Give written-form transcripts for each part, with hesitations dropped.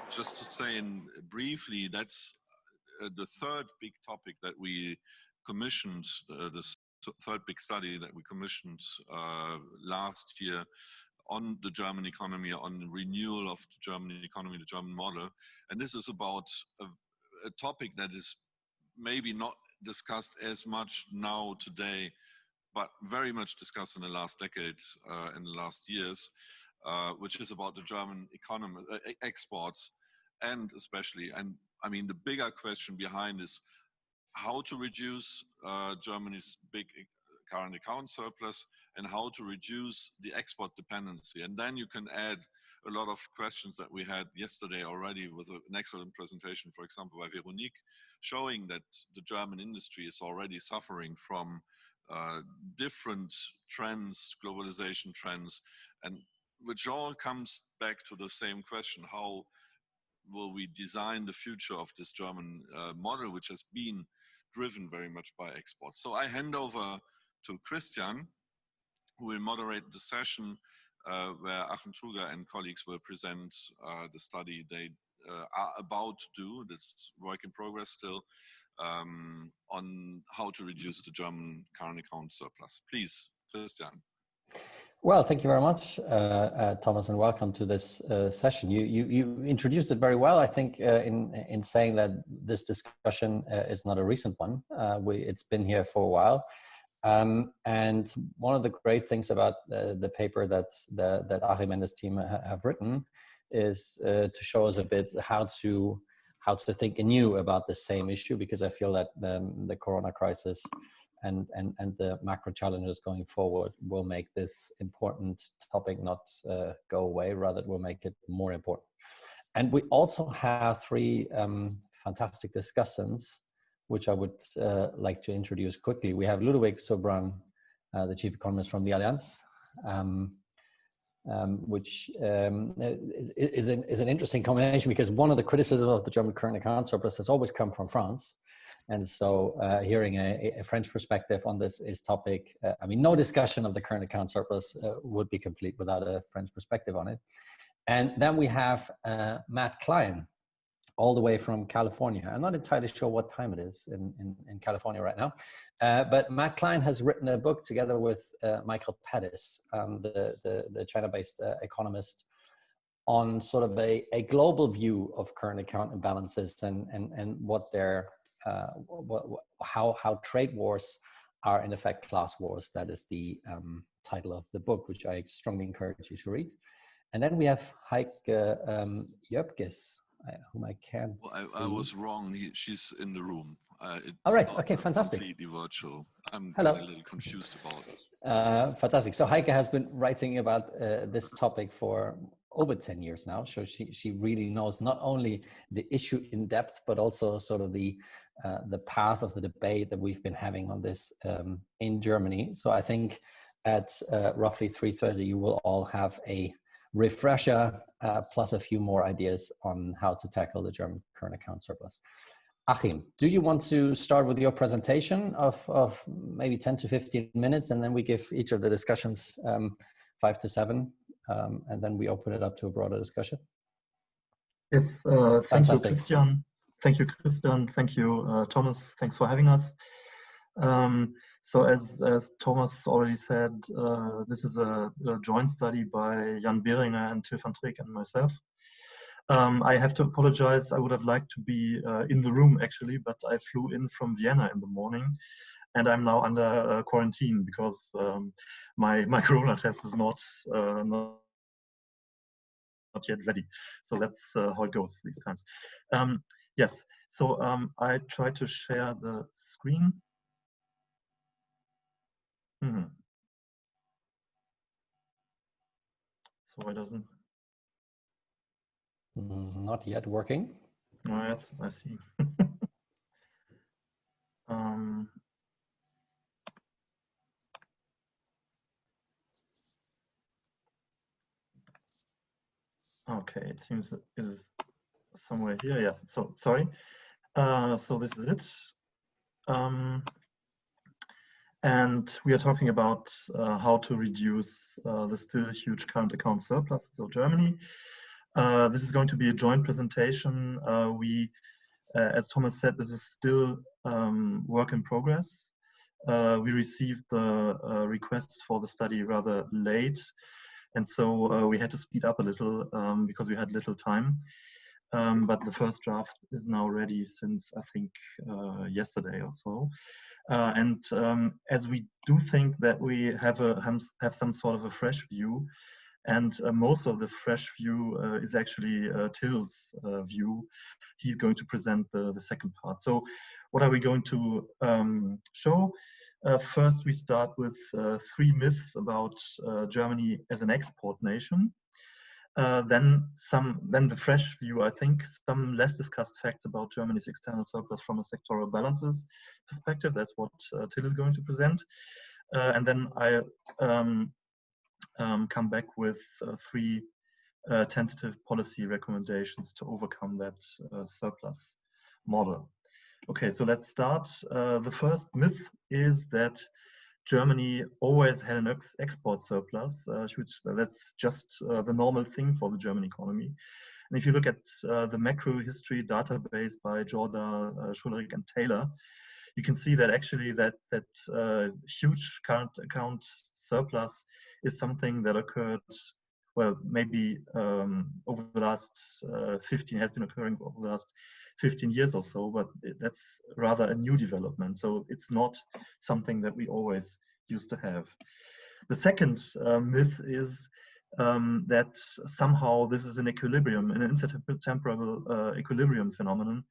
just to say briefly, that's the third big topic that we commissioned, this third big study that we commissioned last year on the German economy, on the renewal of the German economy, the German model. And this is about a topic that is maybe not discussed as much now today, but very much discussed in the last decade, in the last years, which is about the German economy, exports, and especially, and I mean, the bigger question behind is how to reduce Germany's big current account surplus and how to reduce the export dependency. And then you can add a lot of questions that we had yesterday already with an excellent presentation, for example, by Veronique, showing that the German industry is already suffering from different trends, globalization trends, and which all comes back to the same question: how will we design the future of this German model, which has been driven very much by exports? So I hand over to Christian, who will moderate the session where ACHIM TRUGER and colleagues will present the study they are about to do, this work in progress still, on how to reduce the German current account surplus. Please, Christian. Well, thank you very much, Thomas, and welcome to this session. You introduced it very well, I think, in saying that this discussion is not a recent one. It's been here for a while. And one of the great things about the paper that Achim and his team have written is to show us a bit how to think anew about the same issue, because I feel that the Corona crisis and the macro challenges going forward will make this important topic not go away, rather it will make it more important. And we also have three fantastic discussants, which I would like to introduce quickly. We have Ludovic, Subran, the chief economist from the ALLIANZ, which is an interesting combination, because one of the criticisms of the German current account surplus has always come from France. And so hearing a French perspective on this topic, I mean, no discussion of the current account surplus would be complete without a French perspective on it. And then we have Matt Klein, all the way from California. I'm not entirely sure what time it is in California right now, but Matt Klein has written a book together with Michael Pettis, the China-based economist, on sort of a global view of current account imbalances and what they're how trade wars are in effect class wars. That is the title of the book, which I strongly encourage you to read. And then we have HEIKE JOEBGES, whom I can't see. I was wrong. She's in the room. All right. Okay. Fantastic. Completely virtual. I'm Hello. a little confused about it. Fantastic. So HEIKE has been writing about this topic for over 10 years now. So she really knows not only the issue in depth, but also sort of the path of the debate that we've been having on this in Germany. So I think at roughly 3:30, you will all have a refresher plus a few more ideas on how to tackle the German current account surplus. Achim, do you want to start with your presentation of maybe 10 to 15 minutes, and then we give each of the discussions 5 to 7, and then we open it up to a broader discussion? Yes, thank you, Christian. Thank you, Christian. Thank you, Thomas. Thanks for having us. So as Thomas already said, this is a joint study by Jan Behringer and Till van Treek and myself. I have to apologize. I would have liked to be in the room actually, but I flew in from Vienna in the morning, and I'm now under quarantine because my Corona test is not yet ready. So that's how it goes these times. Yes. So I try to share the screen. So why doesn't? Not yet working. Oh, yes, I see. Okay, it seems it is somewhere here. Yes. So sorry. So this is it. And we are talking about how to reduce the still huge current account surpluses of Germany. This is going to be a joint presentation. As Thomas said, this is still work in progress. We received the requests for the study rather late, and so we had to speed up a little because we had little time. But the first draft is now ready since, I think, yesterday or so. As we do think that we have some sort of a fresh view, and most of the fresh view is actually Till's view. He's going to present the second part. So what are we going to show? First, we start with 3 myths about Germany as an export nation. Then the fresh view, I think, some less discussed facts about Germany's external surplus from a sectoral balances perspective. That's what Till is going to present. And then I come back with 3 tentative policy recommendations to overcome that surplus model. Okay, so let's start. The first myth is that Germany always had an export surplus, which that's just the normal thing for the German economy. And if you look at the macro history database by Jorda, Schulrich, and Taylor, you can see that actually that huge current account surplus is something that occurred, well, maybe over the last 15, has been occurring over the last 15 years or so, but that's rather a new development. So it's not something that we always used to have. The second myth is that somehow this is an equilibrium, an intertemporal equilibrium phenomenon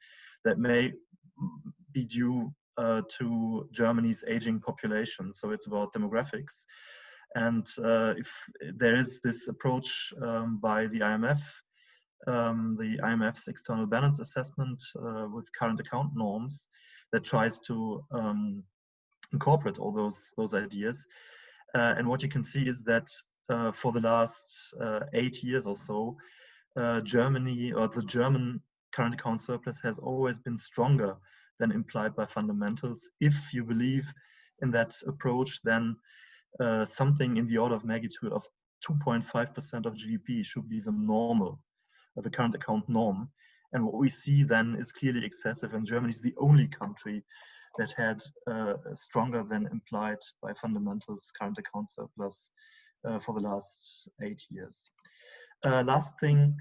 that may be due to Germany's aging population. So it's about demographics. And if there is this approach by the IMF's external balance assessment with current account norms that tries to incorporate all those ideas. And what you can see is that for the last 8 years or so, Germany, or the German current account surplus, has always been stronger than implied by fundamentals. If you believe in that approach, then something in the order of magnitude of 2.5% of GDP should be the normal, the current account norm. And what we see then is clearly excessive, and Germany is the only country that had stronger than implied by fundamentals current account surplus for the last 8 years. Last thing,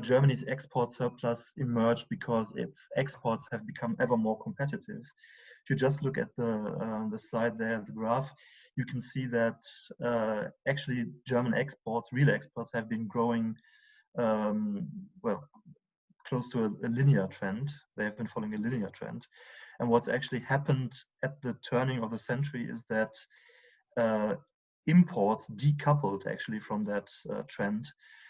Germany's export surplus emerged because its exports have become ever more competitive. If you just look at the slide there, the graph, you can see that actually German exports, real exports, have been growing well, close to a linear trend. They have been following a linear trend. And what's actually happened at the turning of the century is that imports decoupled actually from that trend.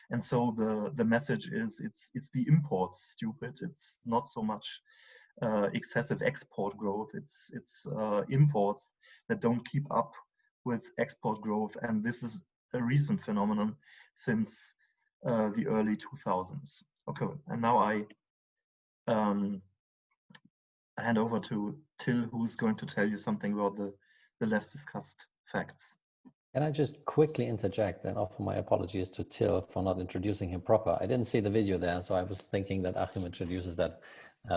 And so the message is it's the imports, stupid. It's not so much excessive export growth. It's imports that don't keep up with export growth. And this is a recent phenomenon since the early 2000s. Okay, and now I hand over to Till, who's going to tell you something about the less discussed facts. Can I just quickly interject and offer my apologies to Till for not introducing him proper? I didn't see the video there, so I was thinking that ACHIM introduces that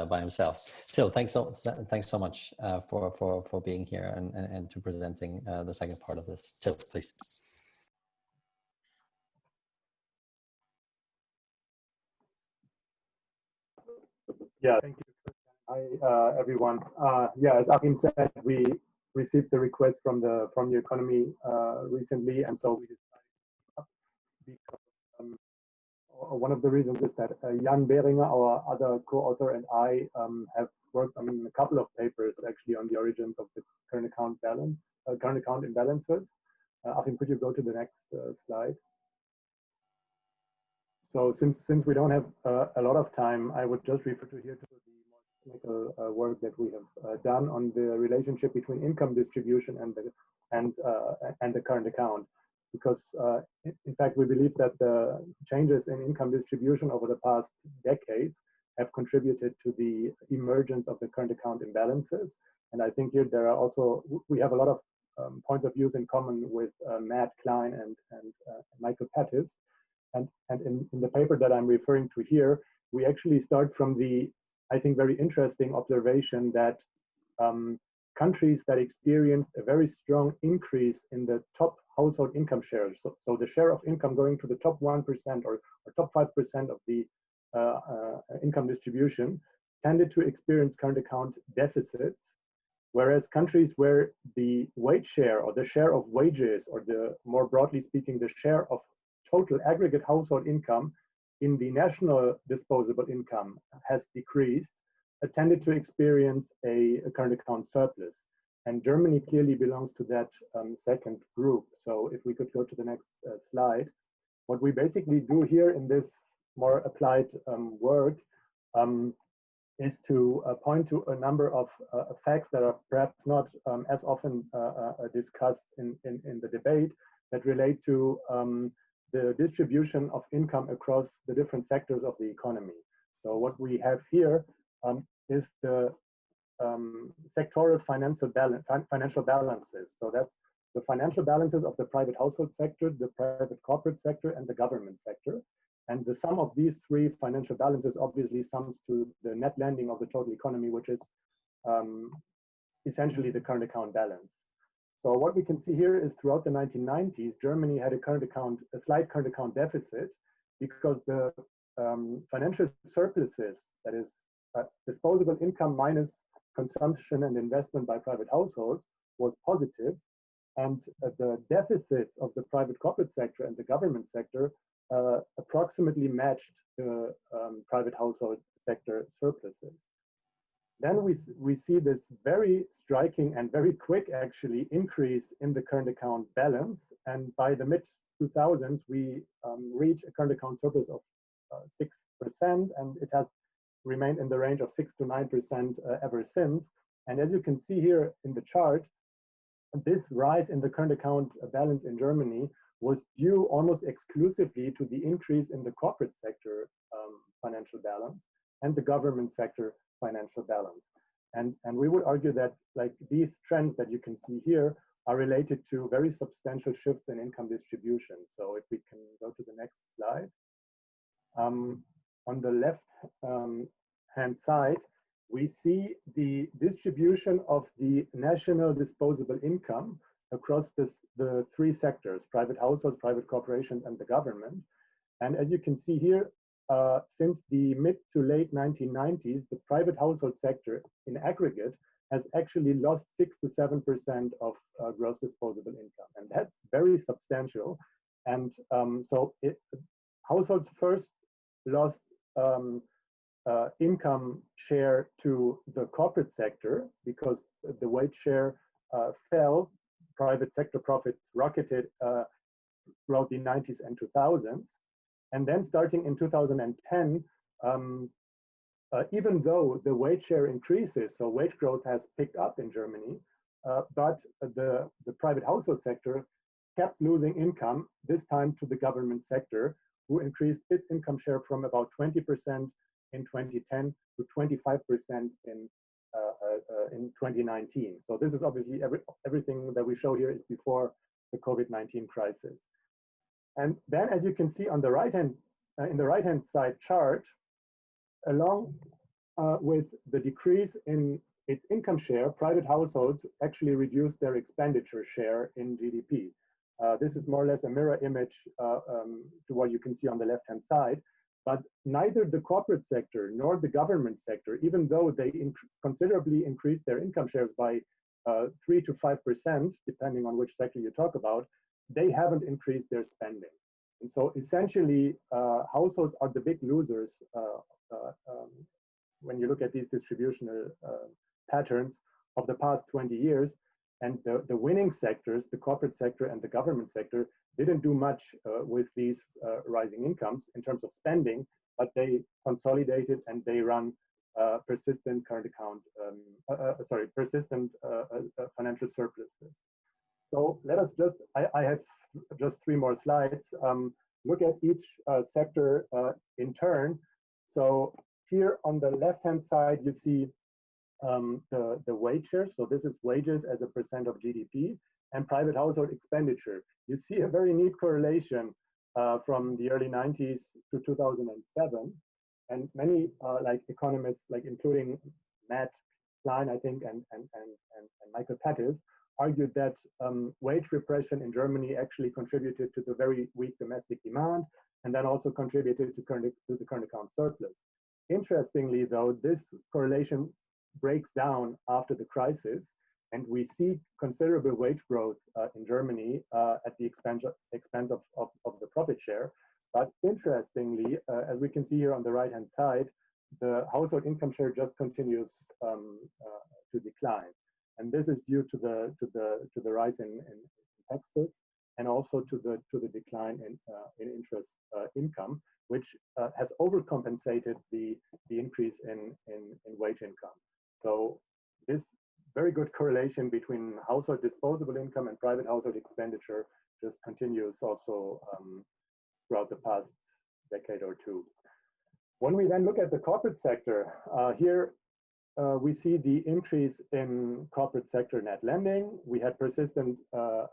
by himself. Till, thanks so much for being here and to presenting the second part of this. Till, please. Yeah, thank you. Hi, everyone. Yeah, as Achim said, we received the request from the economy recently, and so we decided because one of the reasons is that Jan Behringer, our other co-author, and I have worked on a couple of papers actually on the origins of the current account balance, current account imbalances. Achim, could you go to the next slide? So since we don't have a lot of time, I would just refer to here to the more technical work that we have done on the relationship between income distribution and the current account. Because in fact, we believe that the changes in income distribution over the past decades have contributed to the emergence of the current account imbalances. And I think here there are also, we have a lot of points of views in common with Matt, Klein, and Michael Pattis. And in the paper that I'm referring to here, we actually start from the, I think, very interesting observation that countries that experienced a very strong increase in the top household income shares, so the share of income going to the top 1% or top 5% of the income distribution, tended to experience current account deficits, whereas countries where the wage share or the share of wages, or the more broadly speaking, the share of total aggregate household income in the national disposable income has decreased, tended to experience a current account surplus. And Germany clearly belongs to that second group. So if we could go to the next slide, what we basically do here in this more applied work is to point to a number of facts that are perhaps not as often discussed in the debate, that relate to the distribution of income across the different sectors of the economy. So what we have here is the sectoral financial balances. So that's the financial balances of the private household sector, the private corporate sector, and the government sector. And the sum of these three financial balances obviously sums to the net lending of the total economy, which is essentially the current account balance. So what we can see here is throughout the 1990s, Germany had a slight current account deficit, because the financial surpluses, that is disposable income minus consumption and investment by private households, was positive, and the deficits of the private corporate sector and the government sector approximately matched the private household sector surpluses. Then we see this very striking and very quick, actually, increase in the current account balance, and by the mid-2000s we reach a current account surplus of 6%, and it has remained in the range of 6 to 9% ever since. And as you can see here in the chart, this rise in the current account balance in Germany was due almost exclusively to the increase in the corporate sector financial balance and the government sector financial balance. And we would argue that, like, these trends that you can see here are related to very substantial shifts in income distribution. So if we can go to the next slide. On the left hand side, we see the distribution of the national disposable income across the three sectors: private households, private corporations, and the government. And as you can see here, since the mid to late 1990s, the private household sector in aggregate has actually lost 6 to 7% of gross disposable income. And that's very substantial. And so households first lost income share to the corporate sector because the wage share fell. Private sector profits rocketed throughout the 90s and 2000s. And then starting in 2010, even though the wage share increases, so wage growth has picked up in Germany, but the private household sector kept losing income, this time to the government sector, who increased its income share from about 20% in 2010 to 25% in 2019. So this is obviously everything that we show here is before the COVID-19 crisis. And then, as you can see on the in the right-hand side chart, along with the decrease in its income share, private households actually reduced their expenditure share in GDP. This is more or less a mirror image to what you can see on the left-hand side. But neither the corporate sector nor the government sector, even though they considerably increased their income shares by 3 to 5%, depending on which sector you talk about, they haven't increased their spending. And so essentially, households are the big losers when you look at these distributional patterns of the past 20 years. And the winning sectors, the corporate sector and the government sector, didn't do much with these rising incomes in terms of spending, but they consolidated and they run persistent current account, persistent financial surpluses. So let us just, I have just 3 more slides, look at each sector in turn. So here on the left-hand side, you see the wage share. So this is wages as a % of GDP, and private household expenditure. You see a very neat correlation from the early 90s to 2007. And many like economists, like including Matt Klein, I think, and Michael Pattis, argued that wage repression in Germany actually contributed to the very weak domestic demand, and then also contributed to the current account surplus. Interestingly, though, this correlation breaks down after the crisis, and we see considerable wage growth in Germany at the expense of the profit share. But interestingly, as we can see here on the right-hand side, the household income share just continues to decline, and this is due to the rise in taxes, and also to the decline in interest income, which has overcompensated the increase in wage income. So this very good correlation between household disposable income and private household expenditure just continues also throughout the past decade or two. When we then look at the corporate sector, here we see the increase in corporate sector net lending. We had persistent, the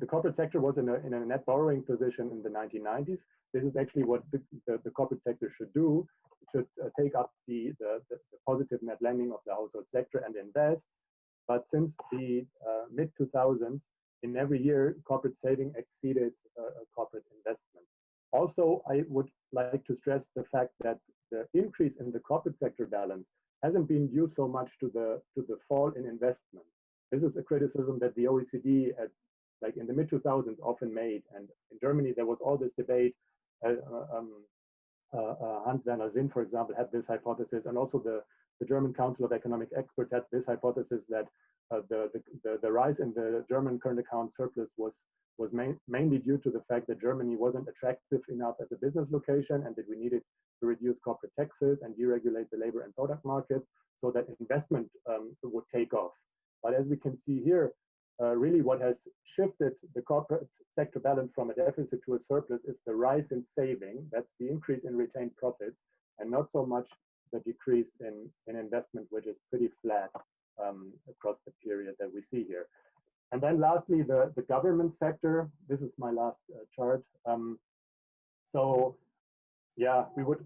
corporate sector was in a net borrowing position in the 1990s. This is actually what the corporate sector should do. It should take up the positive net lending of the household sector and invest. But since the mid-2000s, in every year, corporate saving exceeded corporate investment. Also, I would like to stress the fact that the increase in the corporate sector balance hasn't been due so much to the fall in investment. This is a criticism that the OECD, like in the mid-2000s, often made. And in Germany, there was all this debate. Hans-Werner Sinn, for example, had this hypothesis, and also the German Council of Economic Experts had this hypothesis that the rise in the German current account surplus was mainly due to the fact that Germany wasn't attractive enough as a business location, and that we needed to reduce corporate taxes and deregulate the labor and product markets so that investment would take off. But as we can see here, really what has shifted the corporate sector balance from a deficit to a surplus is the rise in saving. That's the increase in retained profits, and not so much the decrease in investment, which is pretty flat across the period that we see here. And then lastly, the government sector. This is my last chart. So yeah, we would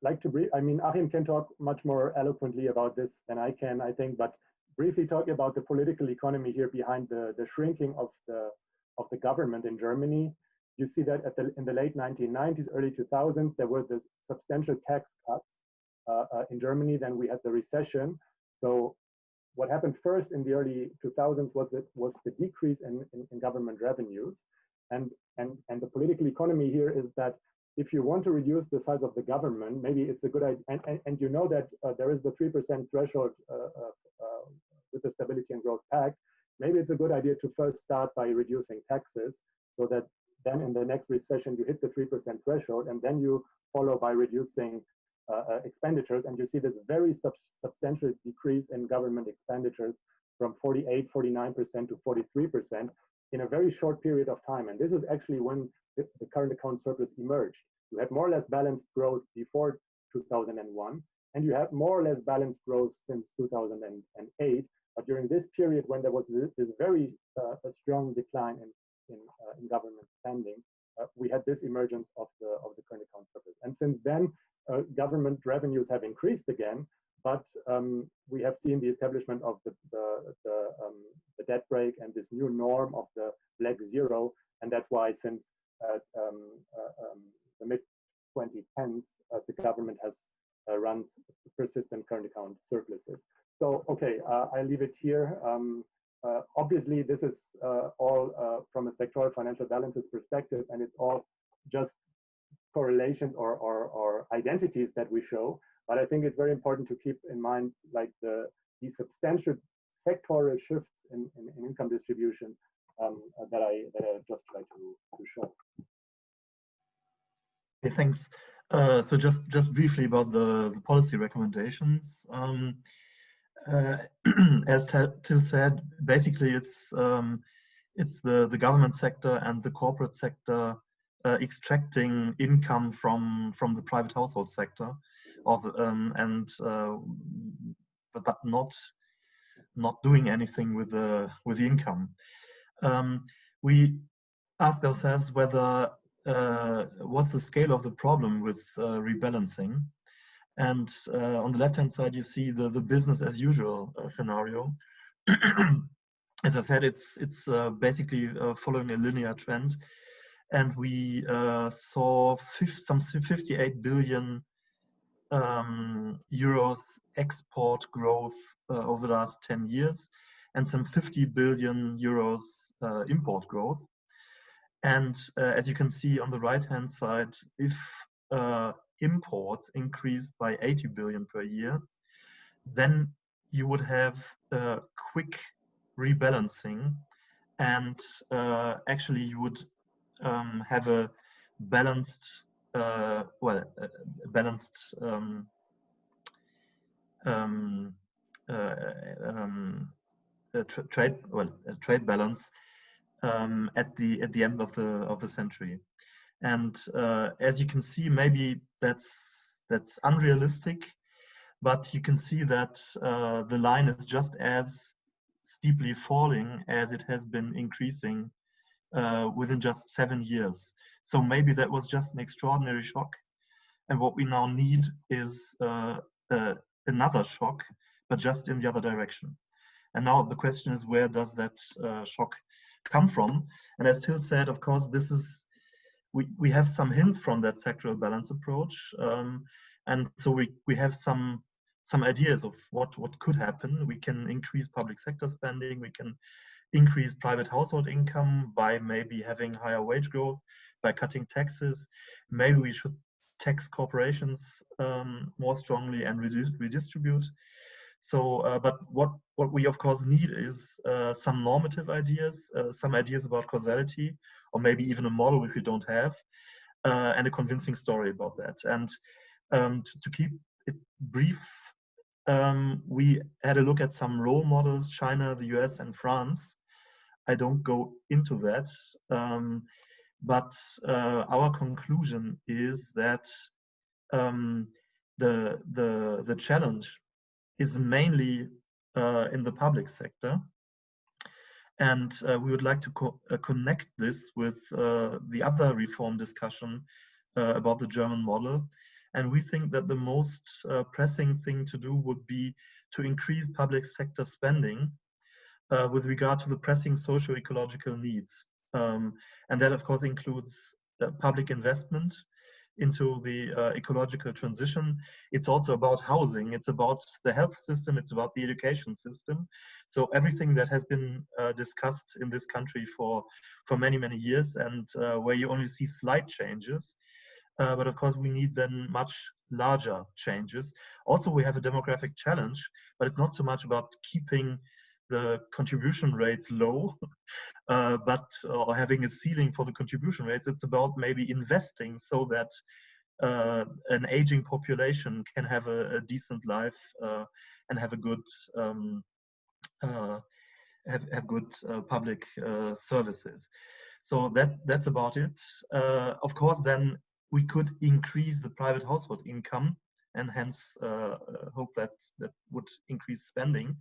like to brief. I mean, Achim can talk much more eloquently about this than I can, I think, but briefly talking about the political economy here behind the shrinking of the government in Germany. You see that in the late 1990s, early 2000s, there were this substantial tax cuts in Germany. Then we had the recession. So what happened first in the early 2000s was the decrease in government revenues. And the political economy here is that if you want to reduce the size of the government, maybe it's a good idea. And you know that there is the 3% threshold with the Stability and Growth Pact. Maybe it's a good idea to first start by reducing taxes, so that then in the next recession you hit the 3% threshold, and then you follow by reducing expenditures. And you see this very substantial decrease in government expenditures from 48, 49% to 43% in a very short period of time. And this is actually when the current account surplus emerged. You had more or less balanced growth before 2001, and you have more or less balanced growth since 2008. But during this period, when there was this very strong decline in government spending, we had this emergence of the current account surplus. And since then, government revenues have increased again, but we have seen the establishment of the debt brake and this new norm of the black zero, and that's why since the mid-2010s, the government has runs persistent current account surpluses. So, okay, I leave it here. Obviously, this is all from a sectoral financial balances perspective, and it's all just correlations or identities that we show. But I think it's very important to keep in mind, like the substantial sectoral shifts in income distribution that I just tried to show. Okay, thanks. So just briefly about the policy recommendations. As Till said, basically it's the government sector and the corporate sector extracting income from the private household sector, but not doing anything with the income. ask ourselves whether what's the scale of the problem with rebalancing. And on the left-hand side, you see the business as usual scenario. As I said, it's basically following a linear trend. And we saw some 58 billion euros export growth over the last 10 years, and some 50 billion euros import growth. And as you can see on the right-hand side, if imports increased by 80 billion per year, then you would have a quick rebalancing, and actually you would have a balanced, trade balance at the end of the century. And as you can see, maybe that's unrealistic, but you can see that the line is just as steeply falling as it has been increasing within just 7 years. So maybe that was just an extraordinary shock, and what we now need is another shock, but just in the other direction. And now the question is, where does that shock come from? And as Till said, of course, this is we have some hints from that sectoral balance approach, and so we have some ideas of what could happen. We can increase public sector spending, we can increase private household income by maybe having higher wage growth, by cutting taxes. Maybe we should tax corporations more strongly and redistribute. So, but what we of course need is some normative ideas, some ideas about causality, or maybe even a model which we don't have, and a convincing story about that. And to keep it brief, we had a look at some role models: China, the US, and France. I don't go into that, but our conclusion is that the challenge is mainly in the public sector, and we would like to connect this with the other reform discussion about the German model. And we think that the most pressing thing to do would be to increase public sector spending with regard to the pressing socio-ecological needs. And that of course includes public investment into the ecological transition. It's also about housing, it's about the health system, it's about the education system. So everything that has been discussed in this country for many, many years, and where you only see slight changes. But of course we need then much larger changes. Also we have a demographic challenge, but it's not so much about keeping the contribution rates low, or having a ceiling for the contribution rates. It's about maybe investing so that an aging population can have a decent life and have a good public services. So that's about it. Of course, then we could increase the private household income, and hence hope that would increase spending.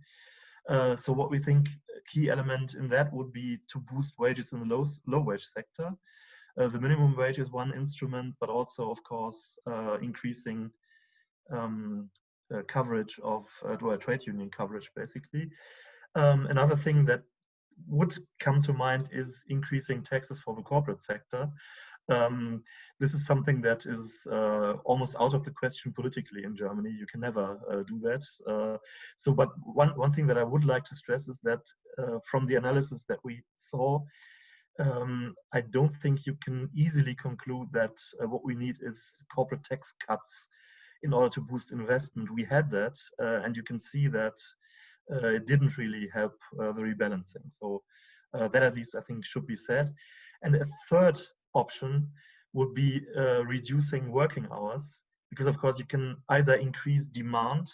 So what we think a key element in that would be to boost wages in the low wage sector. The minimum wage is one instrument, but also, of course, increasing coverage of trade union coverage, basically. Another thing that would come to mind is increasing taxes for the corporate sector. This is something that is almost out of the question politically in Germany. You can never do that. But one thing that I would like to stress is that from the analysis that we saw, I don't think you can easily conclude that what we need is corporate tax cuts in order to boost investment. We had that, and you can see that it didn't really help the rebalancing. So that at least I think should be said. And a third option would be reducing working hours, because of course you can either increase demand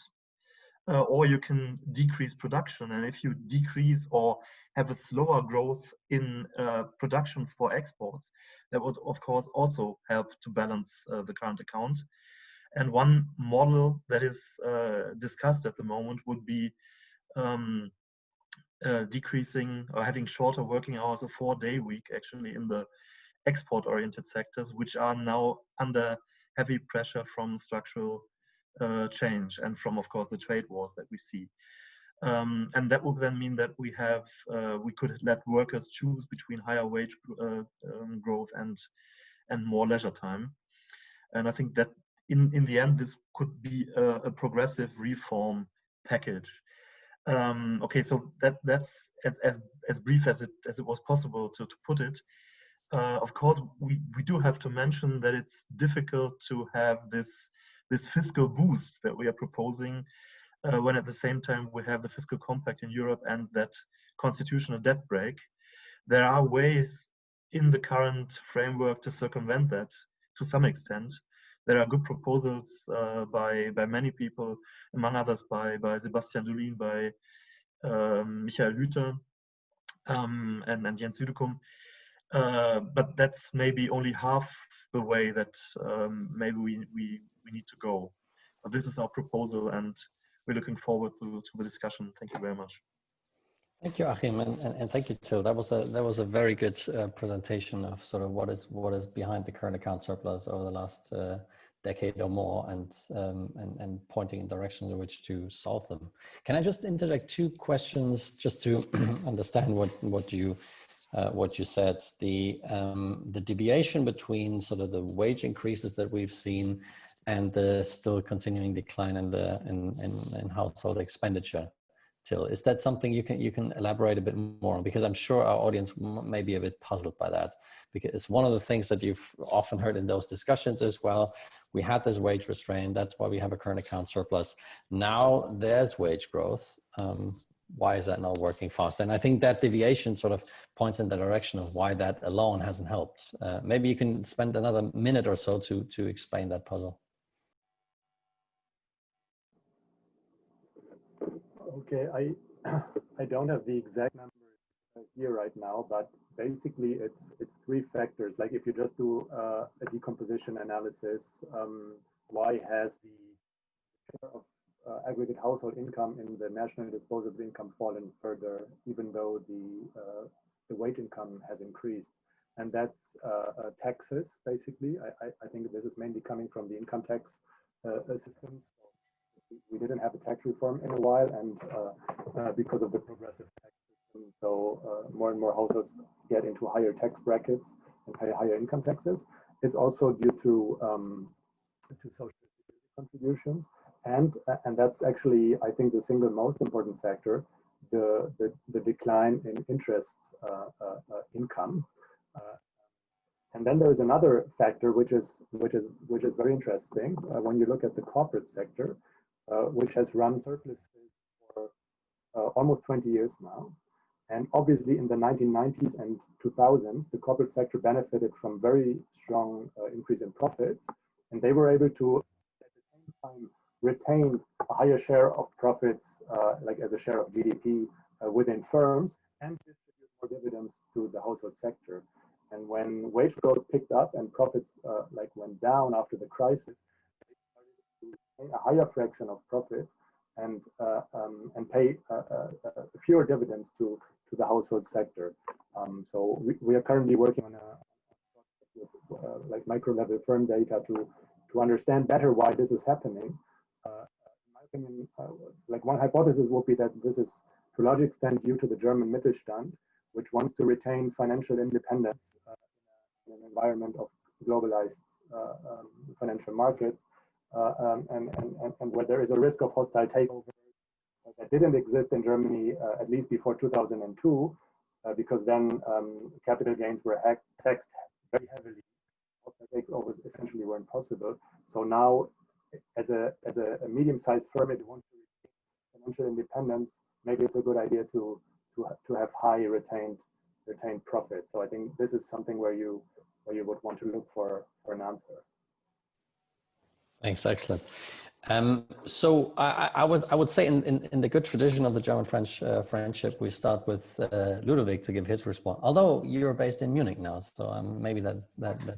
or you can decrease production. And if you decrease or have a slower growth in production for exports, that would of course also help to balance the current account. And one model that is discussed at the moment would be decreasing or having shorter working hours, a 4-day week actually in the export-oriented sectors, which are now under heavy pressure from structural change and from, of course, the trade wars that we see. And that would then mean that we could let workers choose between higher wage growth and more leisure time. And I think that in the end, this could be a progressive reform package. Okay, so that's as brief as it was possible to put it. Of course, we do have to mention that it's difficult to have this fiscal boost that we are proposing when at the same time we have the fiscal compact in Europe and that constitutional debt break. There are ways in the current framework to circumvent that to some extent. There are good proposals by many people, among others by Sebastian Dolin, by Michael Lüther, and Jens Südekum. But that's maybe only half the way that maybe we need to go. But this is our proposal, and we're looking forward to the discussion. Thank you very much. Thank you, Achim, and thank you, Till. That was a very good presentation of sort of what is behind the current account surplus over the last decade or more, and pointing in directions in which to solve them. Can I just interject 2 questions just to understand what you said? The deviation between sort of the wage increases that we've seen and the still continuing decline in household expenditure. Till, is that something you can elaborate a bit more on? Because I'm sure our audience may be a bit puzzled by that, because one of the things that you've often heard in those discussions is, well, we had this wage restraint, that's why we have a current account surplus. Now there's wage growth. Why is that not working fast? And I think that deviation sort of points in the direction of why that alone hasn't helped. Maybe you can spend another minute or so to explain that puzzle. Okay, I don't have the exact numbers here right now, but basically it's 3 factors. Like if you just do a decomposition analysis, why has the share of aggregate household income in the national disposable income fallen further, even though the wage income has increased? And that's taxes, basically. I think this is mainly coming from the income tax systems. We didn't have a tax reform in a while, and because of the progressive tax system, so more and more households get into higher tax brackets and pay higher income taxes. It's also due to social security contributions, and that's actually, I think, the single most important factor: the decline in interest income. And then there is another factor which is very interesting when you look at the corporate sector, which has run surpluses for almost 20 years now. And obviously in the 1990s and 2000s, the corporate sector benefited from very strong increase in profits, and they were able to at the same time retain a higher share of profits, like as a share of GDP within firms, and distribute more dividends to the household sector. And when wage growth picked up and profits went down after the crisis, a higher fraction of profits and pay fewer dividends to the household sector. So we are currently working on like micro level firm data to understand better why this is happening. In my opinion, like one hypothesis would be that this is to a large extent due to the German Mittelstand, which wants to retain financial independence in an environment of globalized financial markets. And where there is a risk of hostile takeover that didn't exist in Germany, at least before 2002, because then capital gains were taxed very heavily. Hostile takeovers essentially weren't possible. So now, as a medium-sized firm, if you want to retain financial independence, maybe it's a good idea to have high retained profits. So I think this is something where you would want to look for an answer. Thanks, excellent. So I would say in the good tradition of the German-French friendship, we start with Ludovic to give his response. Although you're based in Munich now, so maybe that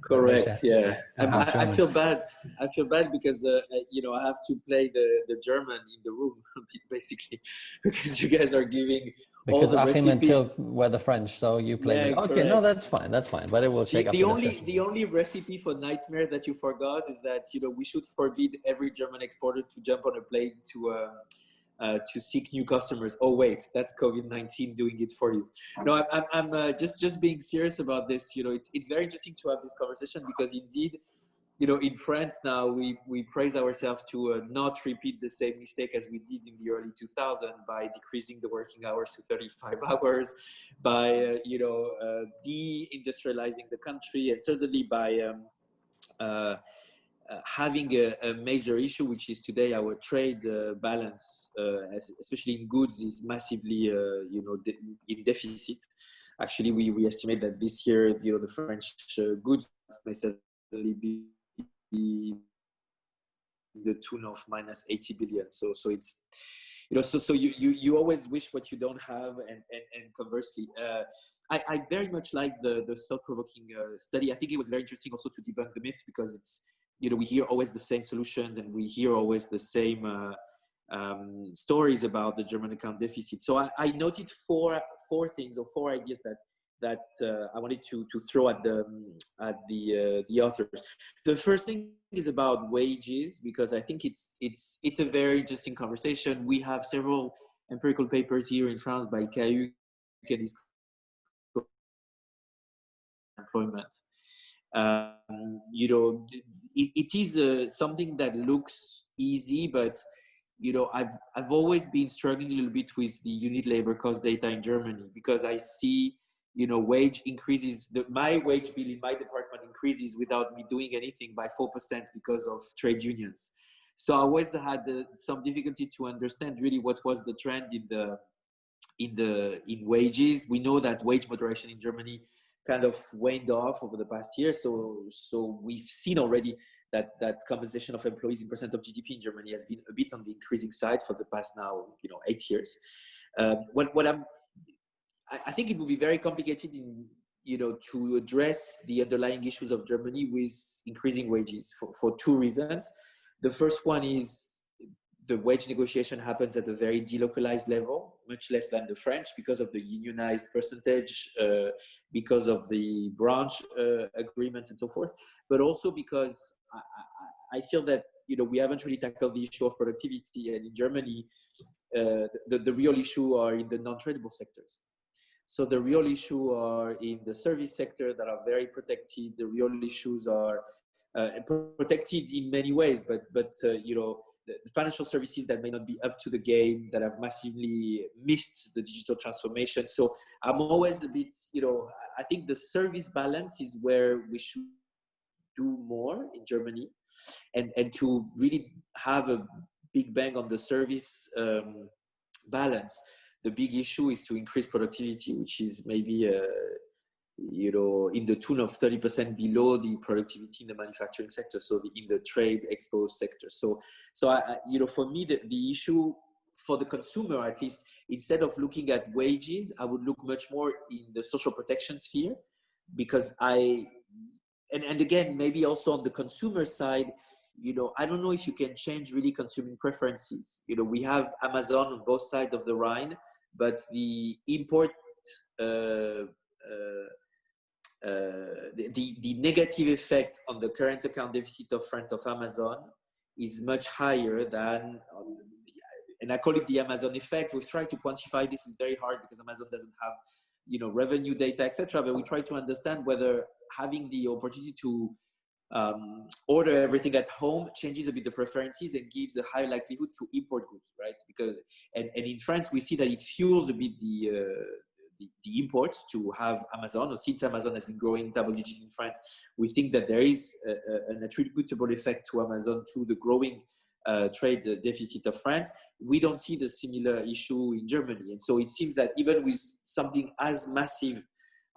correct. Yeah, I feel bad. I feel bad because you know, I have to play the German in the room basically, because you guys are giving Because ACHIM and TILT were the French, so you played it. Okay, correct. No, that's fine, but it will shake up the discussion. The only recipe for nightmare that you forgot is that, you know, we should forbid every German exporter to jump on a plane to seek new customers. Oh wait, that's COVID-19 doing it for you. No, I'm just being serious about this. You know, it's very interesting to have this conversation because indeed, you know, in France now, we praise ourselves to not repeat the same mistake as we did in the early 2000s by decreasing the working hours to 35 hours, by, deindustrializing the country, and certainly by having a major issue, which is today our trade balance, especially in goods, is massively, in deficit. Actually, we estimate that this year, you know, the French goods may certainly be in the tune of minus 80 billion. So it's, you know, so you always wish what you don't have, and conversely, I very much like the thought-provoking study. I think it was very interesting also to debunk the myth, because it's, you know, we hear always the same solutions and we hear always the same stories about the German account deficit. So I noted four things, or four ideas that I wanted to throw at the authors. The first thing is about wages, because I think it's a very interesting conversation. We have several empirical papers here in France by HEIKE and employment. You know, it is something that looks easy, but you know, I've always been struggling a little bit with the unit labor cost data in Germany, because I see, you know, wage increases. My wage bill in my department increases without me doing anything by 4% because of trade unions. So I always had some difficulty to understand really what was the trend in wages. We know that wage moderation in Germany kind of waned off over the past year. So we've seen already that compensation of employees in percent of GDP in Germany has been a bit on the increasing side for the past now, you know, 8 years. I think it would be very complicated to address the underlying issues of Germany with increasing wages for two reasons. The first one is the wage negotiation happens at a very delocalized level, much less than the French, because of the unionized percentage, because of the branch agreements and so forth, but also because I feel that, you know, we haven't really tackled the issue of productivity, and in Germany, the real issue are in the non-tradable sectors. So the real issue are in the service sector that are very protected. The real issues are protected in many ways, but you know, the financial services that may not be up to the game, that have massively missed the digital transformation. So I'm always a bit, you know, I think the service balance is where we should do more in Germany, and to really have a big bang on the service balance. The big issue is to increase productivity, which is maybe, you know, in the tune of 30% below the productivity in the manufacturing sector, so in the trade exposed sector. So I, you know, for me, the issue for the consumer, at least, instead of looking at wages, I would look much more in the social protection sphere, because and again, maybe also on the consumer side, you know, I don't know if you can change really consuming preferences. You know, we have Amazon on both sides of the Rhine, but the import, the negative effect on the current account deficit of France of Amazon is much higher than, and I call it the Amazon effect. We've tried to quantify this. Is very hard because Amazon doesn't have, you know, revenue data, etc. But we try to understand whether having the opportunity to order everything at home changes a bit the preferences and gives a high likelihood to import goods, right? Because and in France we see that it fuels a bit the imports to have Amazon. Or since Amazon has been growing double-digit in France, we think that there is an attributable effect to Amazon to the growing trade deficit of France. We don't see the similar issue in Germany, and so it seems that even with something as massive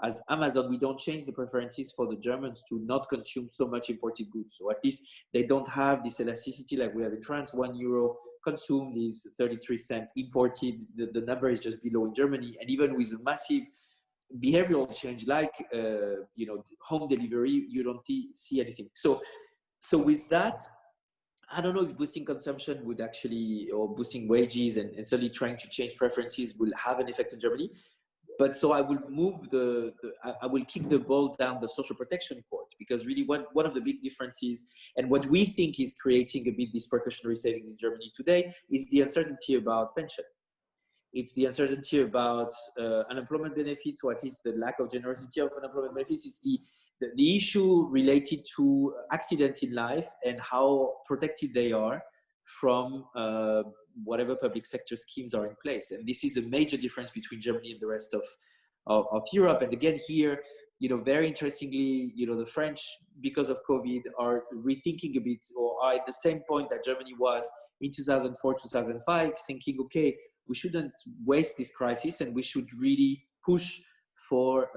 as Amazon, we don't change the preferences for the Germans to not consume so much imported goods. So at least they don't have this elasticity like we have in France. €1 consumed is 33 cents imported. The number is just below in Germany. And even with a massive behavioral change like you know, home delivery, you don't see anything. So with that, I don't know if boosting consumption would actually, or boosting wages and certainly trying to change preferences will have an effect in Germany. But so I will move I will kick the ball down the social protection court, because really one of the big differences and what we think is creating a bit these precautionary savings in Germany today is the uncertainty about pension. It's the uncertainty about unemployment benefits, or at least the lack of generosity of unemployment benefits. It's the issue related to accidents in life and how protected they are from whatever public sector schemes are in place. And this is a major difference between Germany and the rest of Europe. And again, here, very interestingly, the French, because of COVID, are rethinking a bit, or are at the same point that Germany was in 2004, 2005, thinking, okay, we shouldn't waste this crisis and we should really push for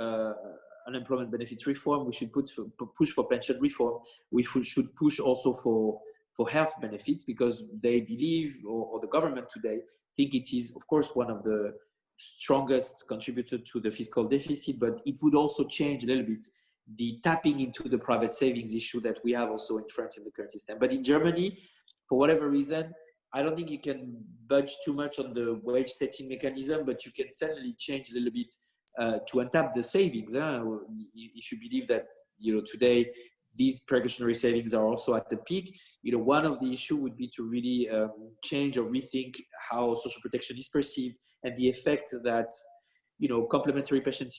unemployment benefits reform. We should push for pension reform. We should push also for health benefits, because they believe, or the government today think it is, of course, one of the strongest contributor to the fiscal deficit, but it would also change a little bit the tapping into the private savings issue that we have also in France in the current system. But in Germany, for whatever reason, I don't think you can budge too much on the wage setting mechanism, but you can certainly change a little bit to untap the savings. If you believe that today these precautionary savings are also at the peak, one of the issue would be to really change or rethink how social protection is perceived, and the effect that complementary pension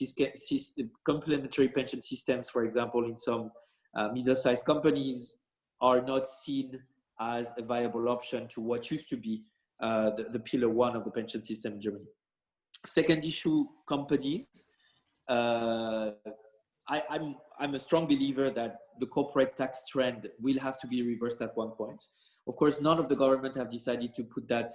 systems, for example, in some middle-sized companies, are not seen as a viable option to what used to be the pillar one of the pension system in Germany. Second issue, companies. I'm a strong believer that the corporate tax trend will have to be reversed at one point. Of course, none of the government have decided to put that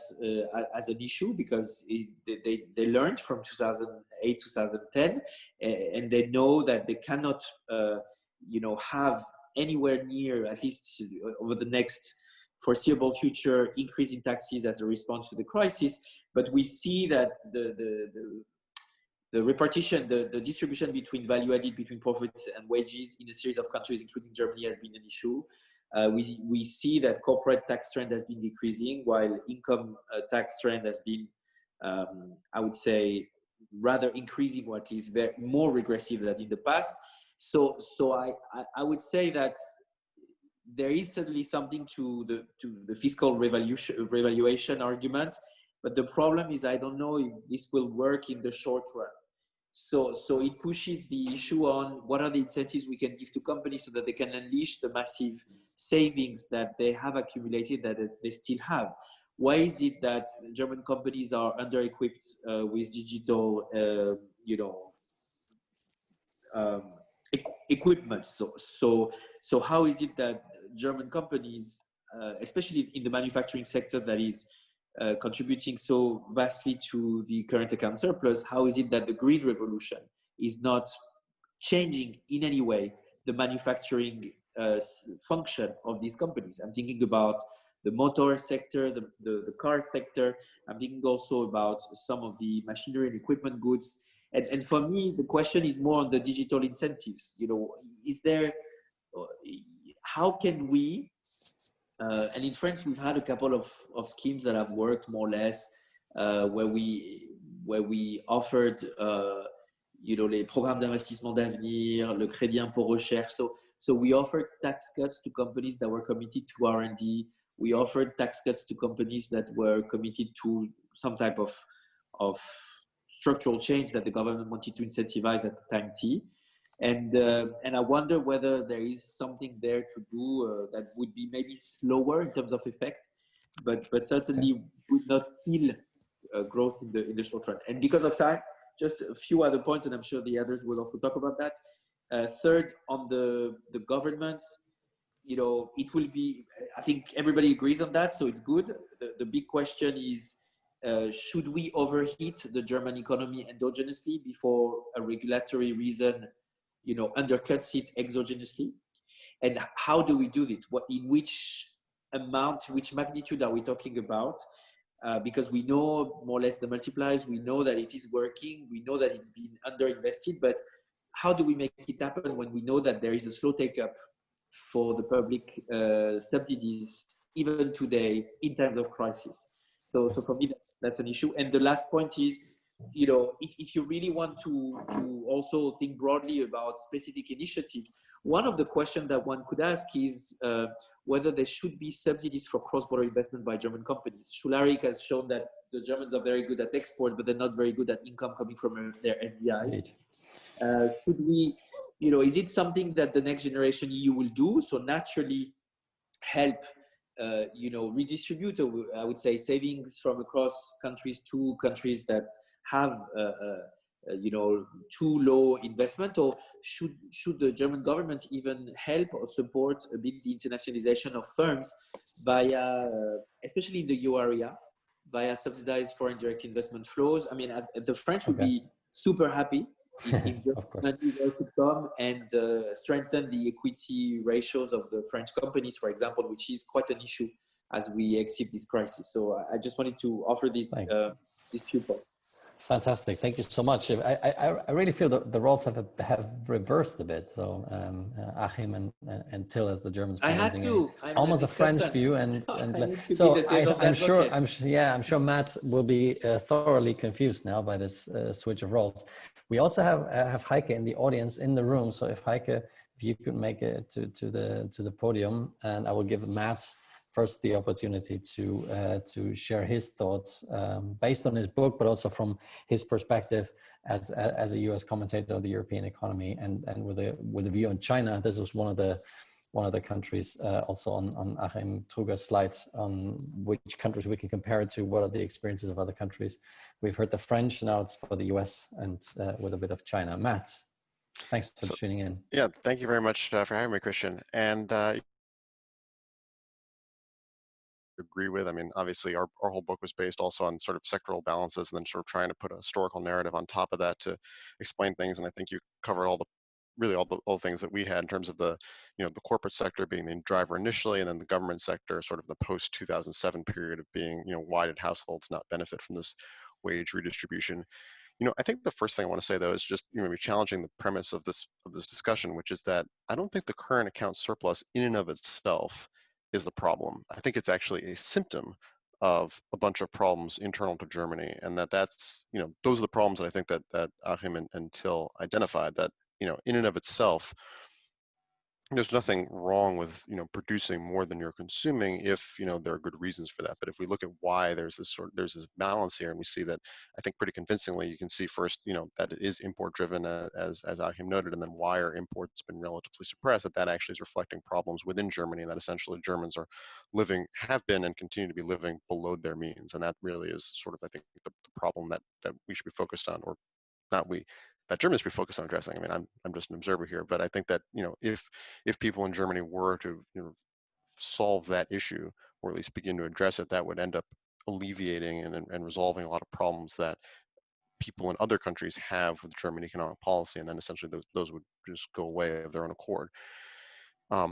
as an issue, because they learned from 2008, 2010, and they know that they cannot, have anywhere near, at least over the next foreseeable future, increase in taxes as a response to the crisis. But we see that the repartition, the distribution between value added, between profits and wages in a series of countries, including Germany, has been an issue. We see that corporate tax trend has been decreasing, while income tax trend has been, I would say, rather increasing, or at least more regressive than in the past. So I would say that there is certainly something to the fiscal revaluation argument, but the problem is I don't know if this will work in the short run. So it pushes the issue on what are the incentives we can give to companies so that they can unleash the massive savings that they have accumulated, that they still have. Why is it that German companies are under-equipped with digital, equipment? So how is it that German companies, especially in the manufacturing sector that is contributing so vastly to the current account surplus, how is it that the green revolution is not changing in any way the manufacturing function of these companies? I'm thinking about the motor sector, the car sector. I'm thinking also about some of the machinery and equipment goods. And for me, the question is more on the digital incentives. Is there, how can we, and in France, we've had a couple of schemes that have worked more or less, where we offered, les programmes d'investissement d'avenir, le crédit impôt recherche. So we offered tax cuts to companies that were committed to R&D. We offered tax cuts to companies that were committed to some type of structural change that the government wanted to incentivize at the time T. And I wonder whether there is something there to do that would be maybe slower in terms of effect, but certainly would not kill growth in the short run. And because of time, just a few other points, and I'm sure the others will also talk about that. Third, on the governments, it will be, I think everybody agrees on that, so it's good. The big question is, should we overheat the German economy endogenously before a regulatory reason undercuts it exogenously? And how do we do it? In which amount, which magnitude are we talking about? Because we know more or less the multipliers, we know that it is working, we know that it's been underinvested, but how do we make it happen when we know that there is a slow take-up for the public subsidies even today in times of crisis. So for me, that's an issue. And the last point is, you know, if you really want to also think broadly about specific initiatives, one of the questions that one could ask is whether there should be subsidies for cross-border investment by German companies. Schularik has shown that the Germans are very good at export, but they're not very good at income coming from their FDIs. Should we, you know, is it something that the next generation EU will do? So naturally help, you know, redistribute, I would say, savings from across countries to countries that have, you know, too low investment, or should the German government even help or support a bit the internationalization of firms via, especially in the euro area, via subsidized foreign direct investment flows? I mean, the French would be super happy if Germany were to come and strengthen the equity ratios of the French companies, for example, which is quite an issue as we exit this crisis. So I just wanted to offer this few points. Fantastic, thank you so much. I really feel that the roles have reversed a bit. So ACHIM and Till, as the Germans, I had to. I'm almost a French view, and so I'm sure Matt will be thoroughly confused now by this switch of roles. We also have HEIKE in the audience in the room. So if HEIKE, if you could make it to the podium, and I will give Matt first the opportunity to share his thoughts based on his book, but also from his perspective as a U.S. commentator of the European economy, and with a view on China. This was one of the countries also on Achim Truger's slide on which countries we can compare it to. What are the experiences of other countries? We've heard the French, now it's for the US, and with a bit of China. Matt, thanks for tuning in. Yeah, thank you very much for having me, Christian. And agree with. I mean, obviously our whole book was based also on sort of sectoral balances, and then sort of trying to put a historical narrative on top of that to explain things. And I think you covered all the things that we had in terms of the, you know, the corporate sector being the driver initially, and then the government sector, sort of the post 2007 period of being, you know, why did households not benefit from this wage redistribution? You know, I think the first thing I want to say though is just, you know, maybe challenging the premise of this discussion, which is that I don't think the current account surplus in and of itself is the problem. I think it's actually a symptom of a bunch of problems internal to Germany, and that's, you know, those are the problems that I think that Achim and Till identified, that, you know, in and of itself, there's nothing wrong with, you know, producing more than you're consuming if, you know, there are good reasons for that. But if we look at why there's this balance here, and we see that, I think pretty convincingly, you can see first, you know, that it is import driven, as Achim noted, and then why are imports been relatively suppressed, that actually is reflecting problems within Germany, and that essentially Germans have been and continue to be living below their means. And that really is sort of, I think, the problem that we should be focused on, or not we, that Germans should be focused on addressing. I mean, I'm just an observer here, but I think that, you know, if people in Germany were to, you know, solve that issue, or at least begin to address it, that would end up alleviating and resolving a lot of problems that people in other countries have with German economic policy, and then essentially those would just go away of their own accord. I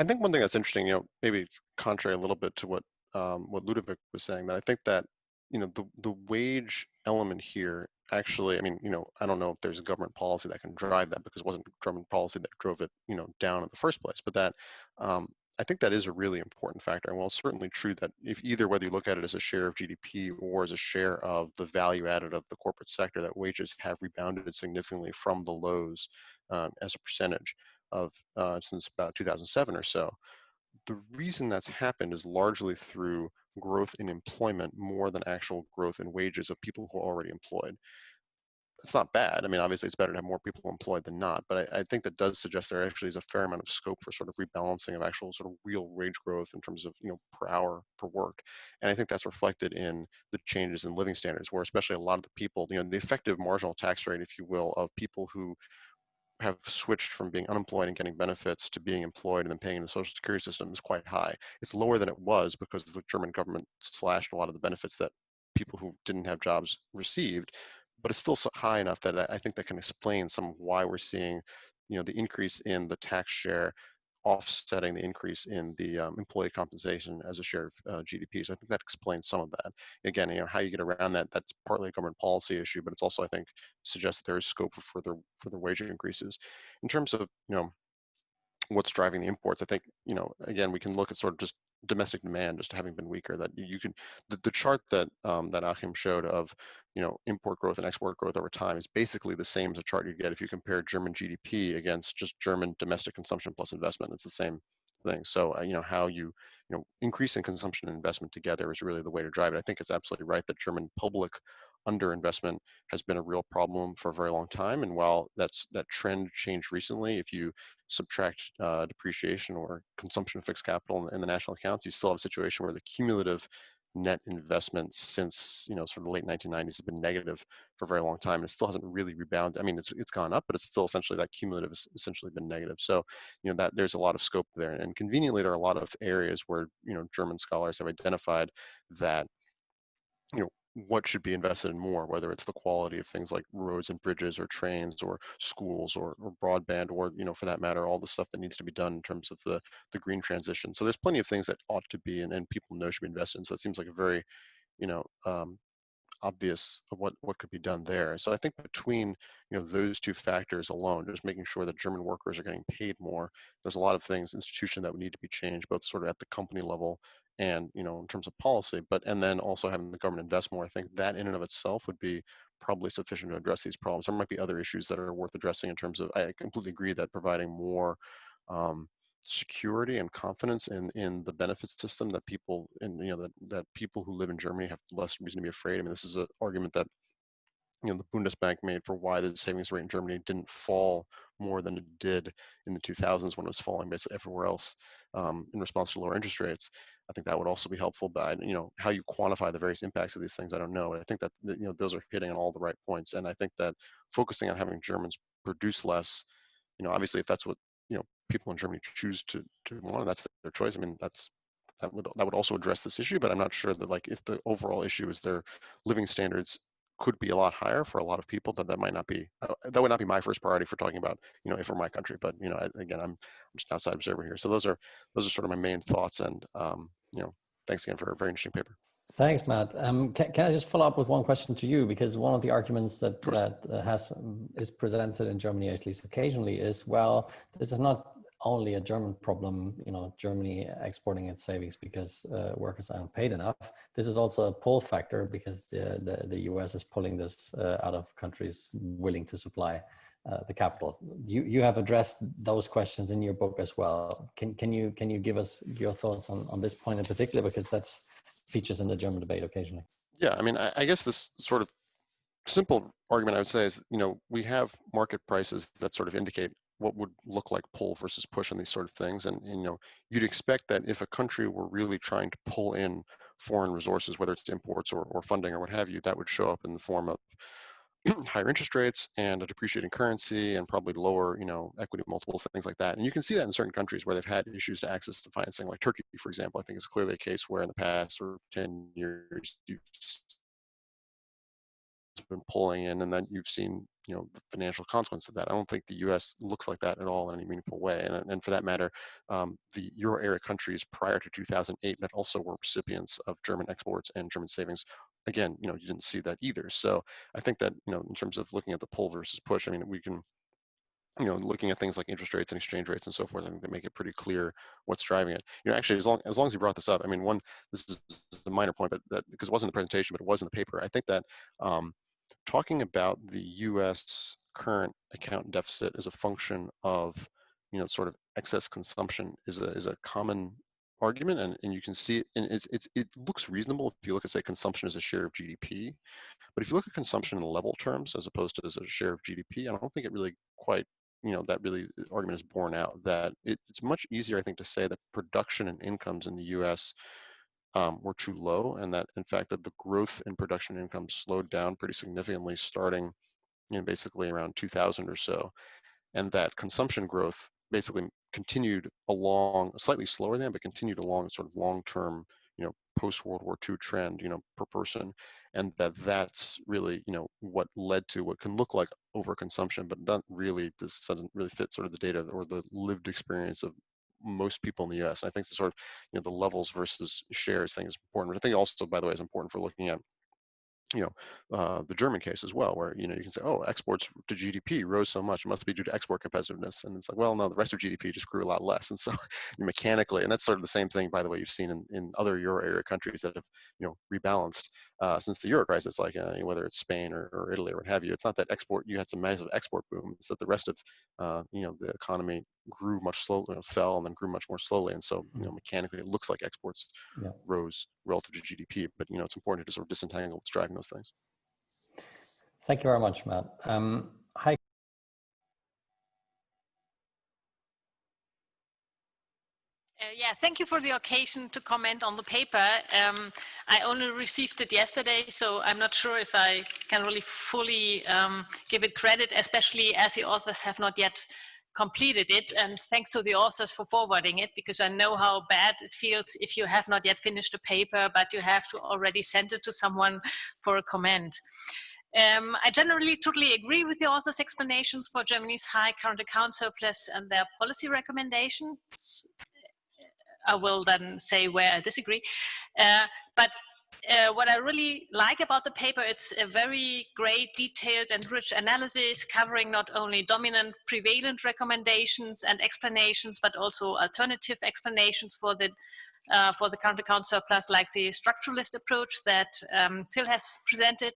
think one thing that's interesting, you know, maybe contrary a little bit to what Ludovic was saying, that I think that, you know, the wage element here actually, I mean, you know, I don't know if there's a government policy that can drive that, because it wasn't government policy that drove it, you know, down in the first place. But that, I think that is a really important factor. And while it's certainly true that whether you look at it as a share of GDP or as a share of the value added of the corporate sector, that wages have rebounded significantly from the lows as a percentage of since about 2007 or so. The reason that's happened is largely through growth in employment more than actual growth in wages of people who are already employed. It's not bad. I mean, obviously it's better to have more people employed than not, but I think that does suggest there actually is a fair amount of scope for sort of rebalancing of actual sort of real wage growth in terms of, you know, per hour per work. And I think that's reflected in the changes in living standards, where especially a lot of the people, you know, the effective marginal tax rate, if you will, of people who have switched from being unemployed and getting benefits to being employed and then paying in the social security system is quite high. It's lower than it was because the German government slashed a lot of the benefits that people who didn't have jobs received, but it's still so high enough that I think that can explain some of why we're seeing, you know, the increase in the tax share offsetting the increase in the employee compensation as a share of GDP. So I think that explains some of that. Again, you know, how you get around that, that's partly a government policy issue, but it's also, I think, suggests that there is scope for further wage increases. In terms of, you know, what's driving the imports, I think, you know, again, we can look at sort of just domestic demand just having been weaker. That you can, the chart that that ACHIM showed of, import growth and export growth over time is basically the same as a chart you get if you compare German GDP against just German domestic consumption plus investment. It's the same thing. So how increasing consumption and investment together is really the way to drive it. I think it's absolutely right that German public underinvestment has been a real problem for a very long time. And while that trend changed recently, if you subtract depreciation or consumption of fixed capital in the national accounts, you still have a situation where the cumulative net investment since sort of the late 1990s has been negative for a very long time. And it still hasn't really rebounded. I mean, it's gone up, but it's still essentially, that cumulative has essentially been negative. So that there's a lot of scope there. And conveniently, there are a lot of areas where German scholars have identified that what should be invested in more, whether it's the quality of things like roads and bridges or trains or schools or broadband, or for that matter, all the stuff that needs to be done in terms of the green transition. So there's plenty of things that ought to be and people know should be invested in. So it seems like a very obvious of what could be done there. So I think between those two factors alone, just making sure that German workers are getting paid more, there's a lot of things, institution that would need to be changed, both sort of at the company level and in terms of policy, and then also having the government invest more. I think that in and of itself would be probably sufficient to address these problems. There might be other issues that are worth addressing in terms of, I completely agree that providing more security and confidence in the benefit system, that people that people who live in Germany have less reason to be afraid. I mean, this is an argument that the Bundesbank made for why the savings rate in Germany didn't fall more than it did in the 2000s when it was falling basically everywhere else in response to lower interest rates. I think that would also be helpful, but how you quantify the various impacts of these things, I don't know. And I think that those are hitting on all the right points. And I think that focusing on having Germans produce less, obviously if that's what people in Germany choose to want, that's their choice. I mean, that would also address this issue, but I'm not sure that if the overall issue is their living standards could be a lot higher for a lot of people, that might not be, that would not be my first priority for talking about, if for my country. But again, I'm just an outside observer here. So those are sort of my main thoughts. And thanks again for a very interesting paper. Thanks, Matt. Can I just follow up with one question to you? Because one of the arguments that is presented in Germany, at least occasionally, is, well, this is not only a German problem, Germany exporting its savings because workers aren't paid enough. This is also a pull factor because the US is pulling this out of countries willing to supply the capital. You have addressed those questions in your book as well. Can you give us your thoughts on this point in particular, because that's features in the German debate occasionally? Yeah, I mean, I guess this sort of simple argument I would say is, we have market prices that sort of indicate what would look like pull versus push on these sort of things. And, you'd expect that if a country were really trying to pull in foreign resources, whether it's imports or funding or what have you, that would show up in the form of higher interest rates and a depreciating currency and probably lower, equity multiples, things like that. And you can see that in certain countries where they've had issues to access to financing, like Turkey, for example. I think is clearly a case where in the past sort of 10 years, you've been pulling in, and then you've seen the financial consequence of that. I don't think the U.S. looks like that at all in any meaningful way. And for that matter, the Euro area countries prior to 2008 that also were recipients of German exports and German savings, again, you didn't see that either. So I think that in terms of looking at the pull versus push, I mean, we can, looking at things like interest rates and exchange rates and so forth, I think they make it pretty clear what's driving it. Actually, as long as you brought this up, I mean, this is a minor point, but that, because it wasn't in the presentation, but it was in the paper, I think that talking about the U.S. current account deficit as a function of, sort of excess consumption is a common argument, and you can see it, and it looks reasonable if you look at, say, consumption as a share of GDP. But if you look at consumption in level terms as opposed to as a share of GDP, I don't think it really quite, that really argument is borne out. That it's much easier, I think, to say that production and incomes in the U.S. Were too low, and that in fact that the growth in production income slowed down pretty significantly starting basically around 2000 or so, and that consumption growth basically continued along slightly slower than, but continued along sort of long-term post-World War II trend per person, and that's really what led to what can look like overconsumption, but this doesn't really fit sort of the data or the lived experience of most people in the U.S. And I think the sort of the levels versus shares thing is important. But I think also, by the way, is important for looking at the German case as well, where, you can say, oh, exports to GDP rose so much, it must be due to export competitiveness. And it's like, well, no, the rest of GDP just grew a lot less. And so mechanically, and that's sort of the same thing, by the way, you've seen in other Euro area countries that have, rebalanced since the Euro crisis, like whether it's Spain or Italy or what have you. It's not that you had some massive export boom. It's that the rest of, the economy grew much slower, fell and then grew much more slowly. And so, mechanically, it looks like exports rose relative to GDP, but, it's important to sort of disentangle what's driving those things. Thank you very much, Matt. HEIKE. Yeah, thank you for the occasion to comment on the paper. I only received it yesterday, so I'm not sure if I can really fully give it credit, especially as the authors have not yet completed it. And thanks to the authors for forwarding it, because I know how bad it feels if you have not yet finished a paper, but you have to already send it to someone for a comment. I generally totally agree with the author's explanations for Germany's high current account surplus and their policy recommendations. I will then say where I disagree. But what I really like about the paper, it's a very great, detailed and rich analysis covering not only dominant, prevalent recommendations and explanations, but also alternative explanations for the current account surplus, like the structuralist approach that Till has presented.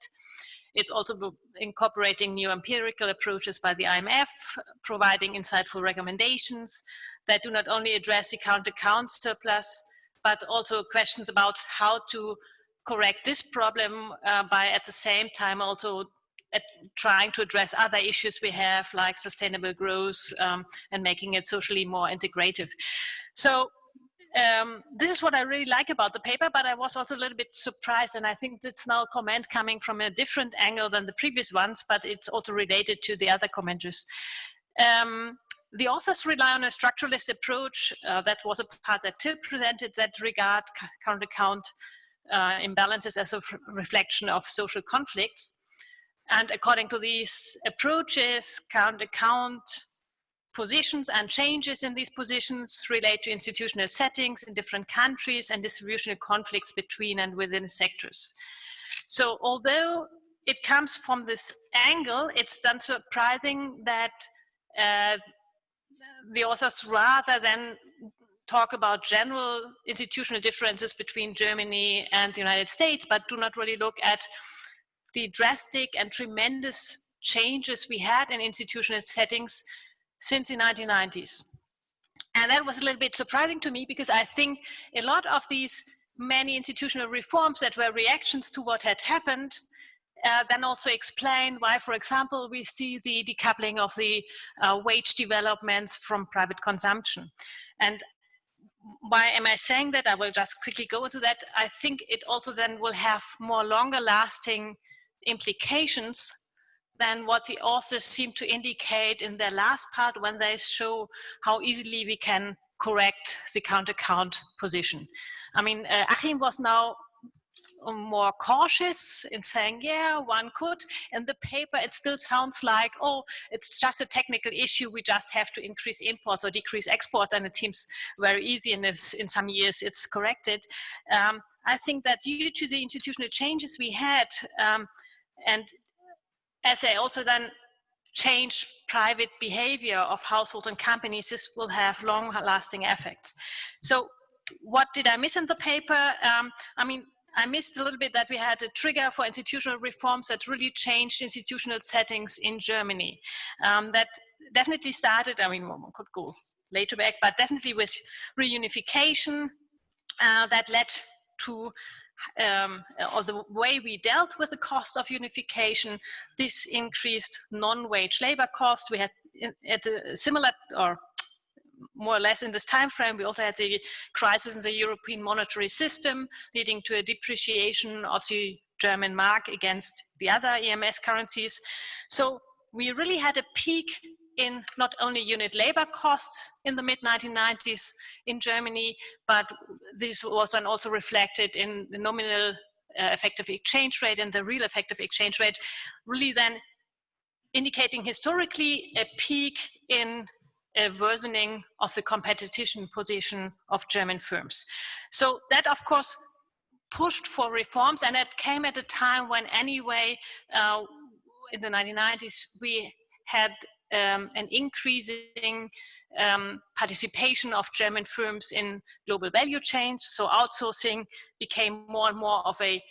It's also incorporating new empirical approaches by the IMF, providing insightful recommendations that do not only address the current account surplus, but also questions about how to correct this problem by at the same time also trying to address other issues we have, like sustainable growth and making it socially more integrative. So this is what I really like about the paper, but I was also a little bit surprised, and I think it's now a comment coming from a different angle than the previous ones, but it's also related to the other commenters. The authors rely on a structuralist approach that was a part that Till presented, that regard current account imbalances as a reflection of social conflicts. And according to these approaches, current account positions and changes in these positions relate to institutional settings in different countries and distributional conflicts between and within sectors. So although it comes from this angle, it's then surprising that the authors, rather than talk about general institutional differences between Germany and the United States, but do not really look at the drastic and tremendous changes we had in institutional settings since the 1990s. And that was a little bit surprising to me, because I think a lot of these many institutional reforms that were reactions to what had happened then also explain why, for example, we see the decoupling of the wage developments from private consumption. And why am I saying that? I will just quickly go into that. I think it also then will have more longer lasting implications than what the authors seem to indicate in their last part, when they show how easily we can correct the current account position. I mean, ACHIM was now more cautious in saying, yeah, one could. In the paper, it still sounds like, oh, it's just a technical issue. We just have to increase imports or decrease exports, and it seems very easy. And if in some years it's corrected. I think that due to the institutional changes we had, and as they also then change private behavior of households and companies, this will have long-lasting effects. So what did I miss in the paper? I mean, I missed a little bit that we had a trigger for institutional reforms that really changed institutional settings in Germany. That definitely started, I mean, one could go later back, but definitely with reunification that led to or the way we dealt with the cost of unification. This increased non-wage labor costs. We had at a similar, or more or less in this time frame, we also had the crisis in the European monetary system, leading to a depreciation of the German mark against the other EMS currencies. So we really had a peak in not only unit labor costs in the mid-1990s in Germany, but this was then also reflected in the nominal effective exchange rate and the real effective exchange rate, really then indicating historically a peak in a worsening of the competition position of German firms. So that, of course, pushed for reforms, and it came at a time when anyway, in the 1990s, we had an increasing participation of German firms in global value chains. So outsourcing became more and more of a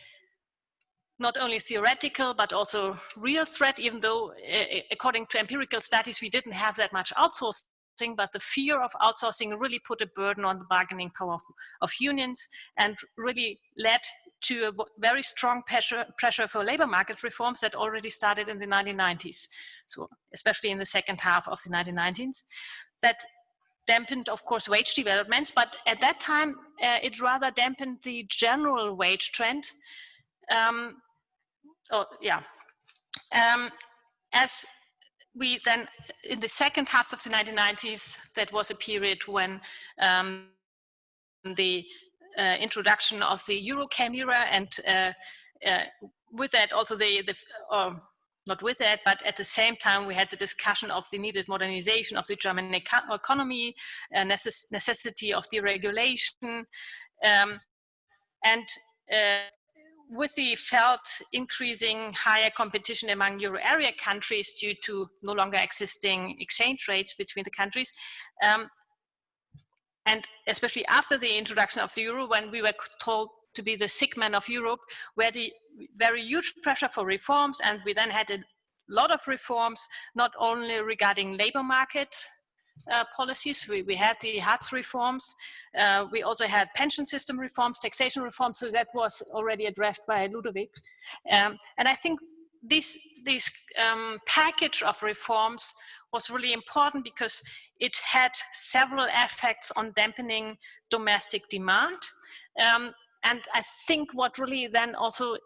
not only theoretical, but also real threat, even though according to empirical studies, we didn't have that much outsourcing, but the fear of outsourcing really put a burden on the bargaining power of unions and really led to a very strong pressure for labor market reforms that already started in the 1990s. So especially in the second half of the 1990s. That dampened, of course, wage developments, but at that time, it rather dampened the general wage trend. As we then, in the second half of the 1990s, that was a period when the introduction of the euro came nearer, and with that also not with that, but at the same time we had the discussion of the needed modernization of the German economy, necessity of deregulation, and with the felt increasing higher competition among euro area countries due to no longer existing exchange rates between the countries, and especially after the introduction of the euro, when we were told to be the sick man of Europe, we had a very huge pressure for reforms, and we then had a lot of reforms, not only regarding labor market policies. We had the Hartz reforms. We also had pension system reforms, taxation reforms, so that was already addressed by Ludovic. And I think this package of reforms was really important because it had several effects on dampening domestic demand. And I think what really then also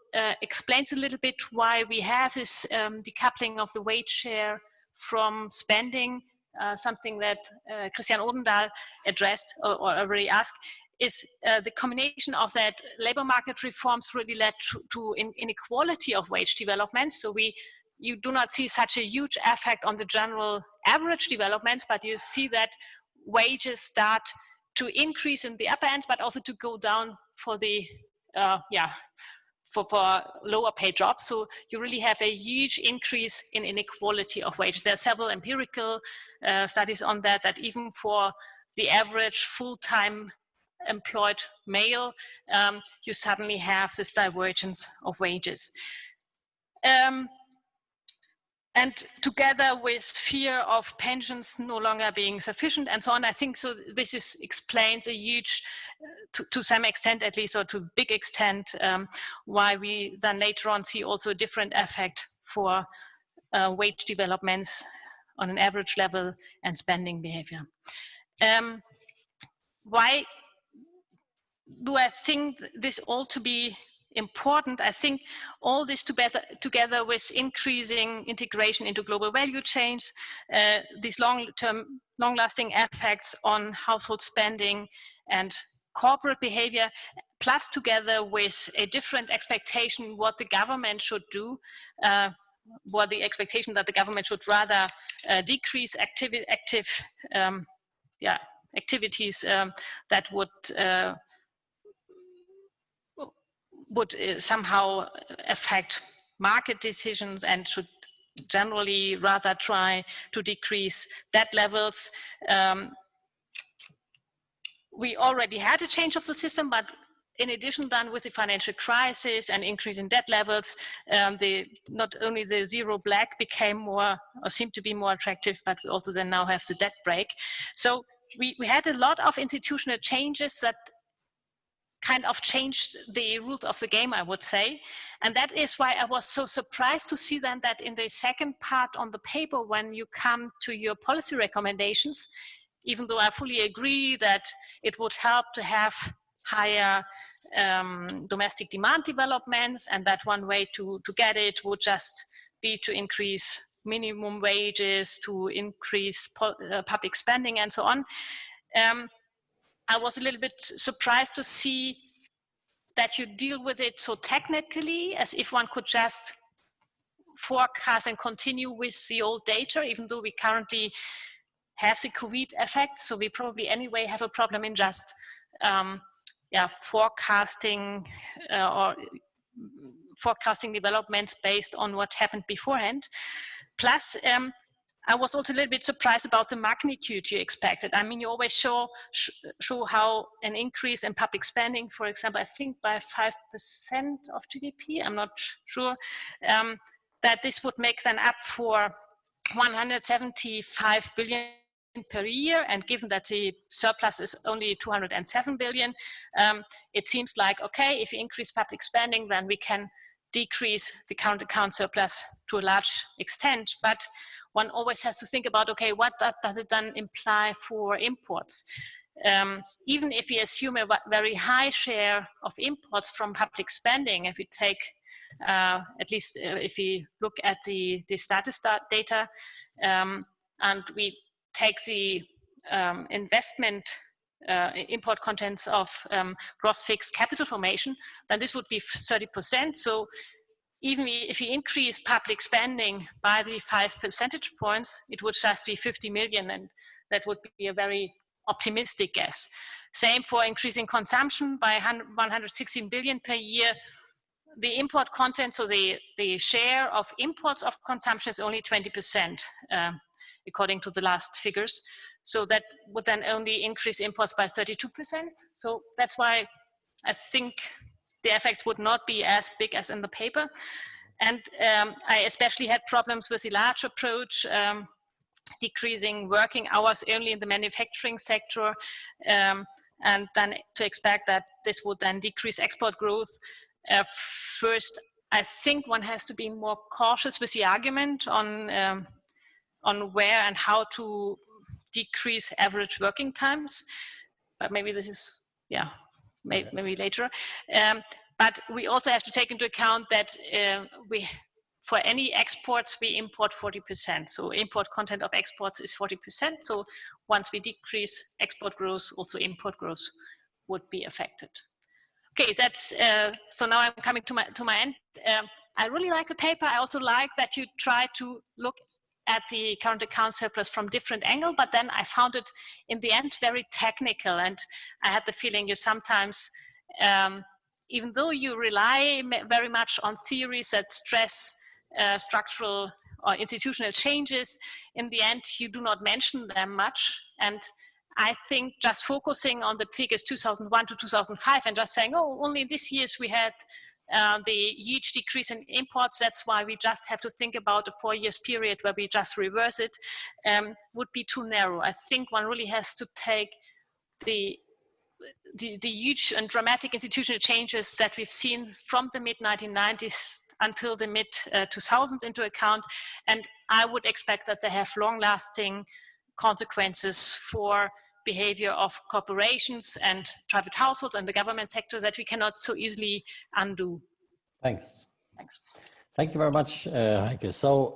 explains a little bit why we have this decoupling of the wage share from spending, something that Christian Odendahl addressed or already asked, is the combination of that labor market reforms really led to inequality of wage development. So you do not see such a huge effect on the general average developments, but you see that wages start to increase in the upper end, but also to go down for the for lower paid jobs. So you really have a huge increase in inequality of wages. There are several empirical studies on that even for the average full-time employed male, you suddenly have this divergence of wages. And together with fear of pensions no longer being sufficient and so on, I think so this explains a huge, to some extent at least, or to a big extent, why we then later on see also a different effect for wage developments on an average level and spending behavior. Why do I think this all to be important? I think all this together with increasing integration into global value chains, these long-lasting effects on household spending and corporate behavior, plus together with a different expectation what the government should do, what the expectation that the government should rather decrease activities that would somehow affect market decisions and should generally rather try to decrease debt levels. We already had a change of the system, but in addition then with the financial crisis and increase in debt levels, not only the zero black became more, or seemed to be more attractive, but we also then now have the debt brake. So we had a lot of institutional changes that kind of changed the rules of the game, I would say. And that is why I was so surprised to see then that in the second part on the paper, when you come to your policy recommendations, even though I fully agree that it would help to have higher domestic demand developments, and that one way to get it would just be to increase minimum wages, to increase public spending and so on. I was a little bit surprised to see that you deal with it so technically, as if one could just forecast and continue with the old data, even though we currently have the COVID effect. So we probably anyway have a problem in just forecasting or forecasting developments based on what happened beforehand. Plus, I was also a little bit surprised about the magnitude you expected. I mean, you always show how an increase in public spending, for example, I think by 5% of GDP, I'm not sure, that this would make then up for 175 billion per year, and given that the surplus is only 207 billion, it seems like, okay, if we increase public spending, then we can decrease the current account surplus to a large extent. But one always has to think about, okay, what does it then imply for imports? Even if we assume a very high share of imports from public spending, if we take, at least if we look at the status data, and we take the investment import contents of gross fixed capital formation, then this would be 30%. So even if we increase public spending by the 5 percentage points, it would just be 50 million, and that would be a very optimistic guess. Same for increasing consumption by 116 billion per year. The import content, so the share of imports of consumption is only 20%, according to the last figures. So that would then only increase imports by 32%. So that's why I think the effects would not be as big as in the paper. And I especially had problems with the large approach, decreasing working hours only in the manufacturing sector, and then to expect that this would then decrease export growth. First, I think one has to be more cautious with the argument on where and how to decrease average working times, but maybe this is, yeah, maybe later. But we also have to take into account that for any exports, we import 40%. So import content of exports is 40%. So once we decrease export growth, also import growth would be affected. Okay, that's, so now I'm coming to my end. I really like the paper. I also like that you try to look at the current account surplus from different angle, but then I found it in the end very technical, and I had the feeling you sometimes, even though you rely very much on theories that stress structural or institutional changes, in the end you do not mention them much. And I think just focusing on the figures 2001 to 2005 and just saying, oh, only this years we had the huge decrease in imports, that's why we just have to think about a 4 years period where we just reverse it, would be too narrow. I think one really has to take the huge and dramatic institutional changes that we've seen from the mid-1990s until the mid-2000s into account, and I would expect that they have long-lasting consequences for behavior of corporations and private households and the government sector that we cannot so easily undo. Thanks. Thanks. Thank you very much, Heike. So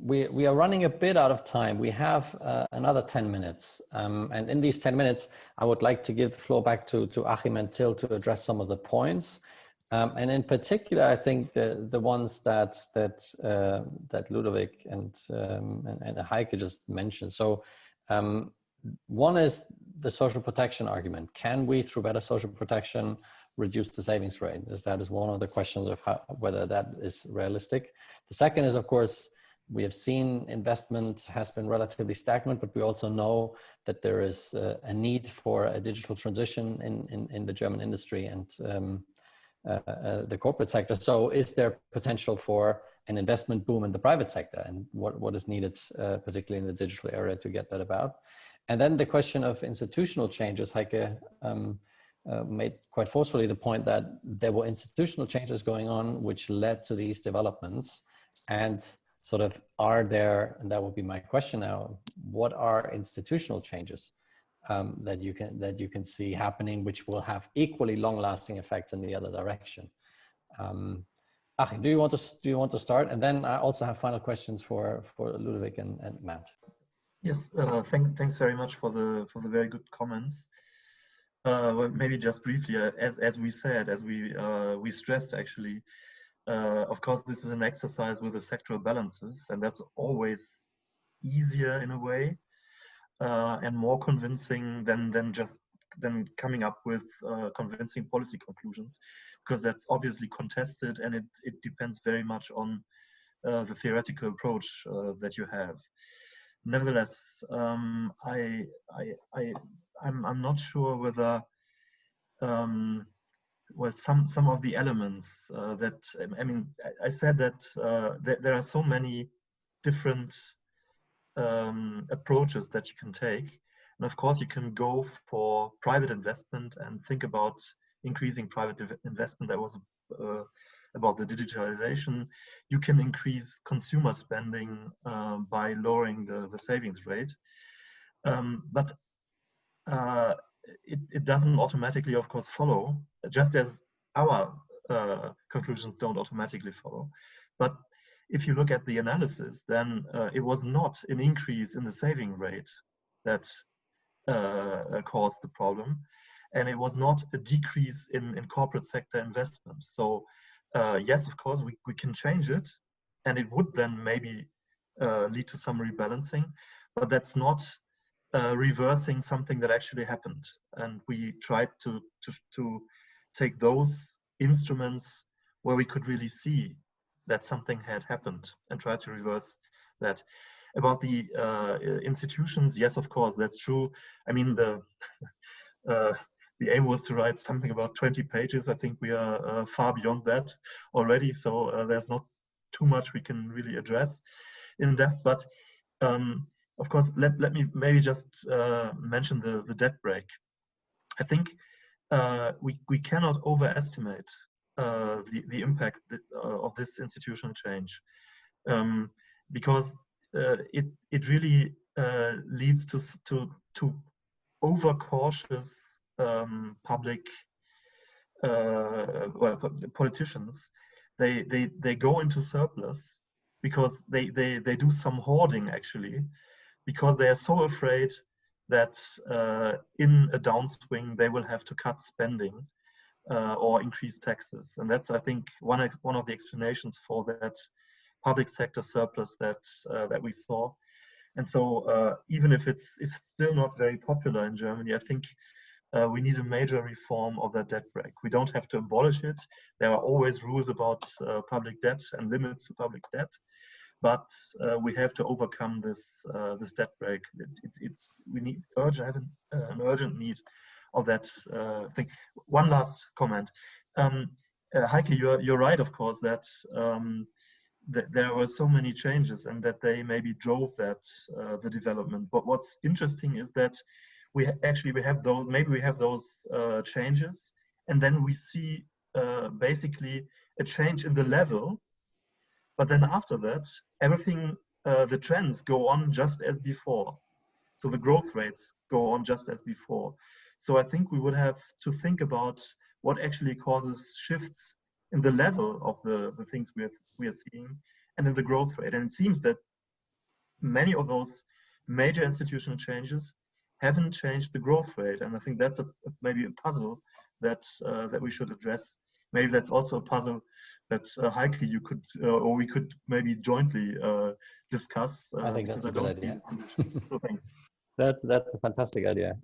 we are running a bit out of time. We have another 10 minutes. And in these 10 minutes, I would like to give the floor back to ACHIM and Till to address some of the points. And in particular, I think the ones that Ludovic and Heike just mentioned. So one is the social protection argument. Can we, through better social protection, reduce the savings rate? That is one of the questions of whether that is realistic. The second is, of course, we have seen investment has been relatively stagnant, but we also know that there is a need for a digital transition in the German industry and the corporate sector. So is there potential for an investment boom in the private sector, and what is needed, particularly in the digital area, to get that about? And then the question of institutional changes. Heike made quite forcefully the point that there were institutional changes going on which led to these developments, and sort of are there, and that would be my question now, what are institutional changes that you can see happening which will have equally long-lasting effects in the other direction? Achim, do you want to start? And then I also have final questions for Ludovic and Matt. Yes, thanks very much for the very good comments. Well, maybe just briefly, as we said, as we stressed actually, of course, this is an exercise with the sectoral balances, and that's always easier in a way and more convincing than just then coming up with convincing policy conclusions, because that's obviously contested, and it depends very much on the theoretical approach that you have. Nevertheless, I'm not sure whether well, some of the elements that, I mean, I said that there are so many different approaches that you can take. And of course, you can go for private investment and think about increasing private investment. That was about the digitalization. You can increase consumer spending by lowering the savings rate. But it doesn't automatically, of course, follow, just as our conclusions don't automatically follow. But if you look at the analysis, then it was not an increase in the saving rate that caused the problem. And it was not a decrease in corporate sector investment. So yes, of course, we can change it, and it would then maybe lead to some rebalancing, but that's not reversing something that actually happened. And we tried to take those instruments where we could really see that something had happened and try to reverse that. About the institutions, yes, of course, that's true. I mean, the aim was to write something about 20 pages. I think we are far beyond that already, so there's not too much we can really address in depth. But of course, let me maybe just mention the debt brake. I think we cannot overestimate the impact of this institutional change, because it really leads to overcautious public politicians. They go into surplus because they do some hoarding, actually, because they are so afraid that in a downswing they will have to cut spending or increase taxes. And that's, I think, one of the explanations for that public sector surplus that we saw. And so even if it's still not very popular in Germany, I think we need a major reform of that debt brake. We don't have to abolish it. There are always rules about public debt and limits to public debt, but we have to overcome this debt brake. We need an urgent need of that thing. One last comment. Heike, you're right, of course, that there were so many changes and that they maybe drove that the development. But what's interesting is that we have those changes, and then we see basically a change in the level. But then after that, everything, the trends go on just as before. So the growth rates go on just as before. So I think we would have to think about what actually causes shifts in the level of the things we are seeing and in the growth rate. And it seems that many of those major institutional changes haven't changed the growth rate. And I think that's maybe a puzzle that we should address. Maybe that's also a puzzle that Heike, you could, or we could maybe jointly discuss. I think that's a good idea. So thanks. That's a fantastic idea.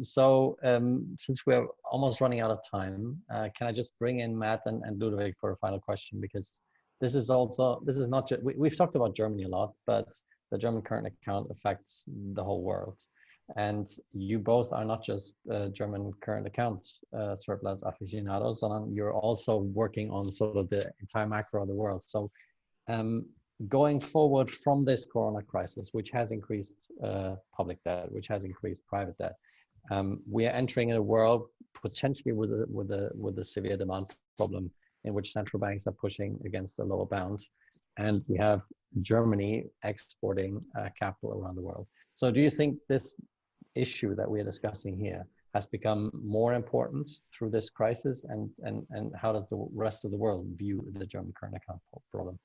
Since we're almost running out of time, can I just bring in Matt and Ludovic for a final question? Because this is not just, we've talked about Germany a lot, but the German current account affects the whole world. And you both are not just German current account surplus aficionados, and you're also working on sort of the entire macro of the world. So going forward from this Corona crisis, which has increased public debt, which has increased private debt, we are entering a world potentially with a severe demand problem in which central banks are pushing against the lower bounds, and we have Germany exporting capital around the world. So do you think this issue that we are discussing here has become more important through this crisis, and how does the rest of the world view the German current account problem?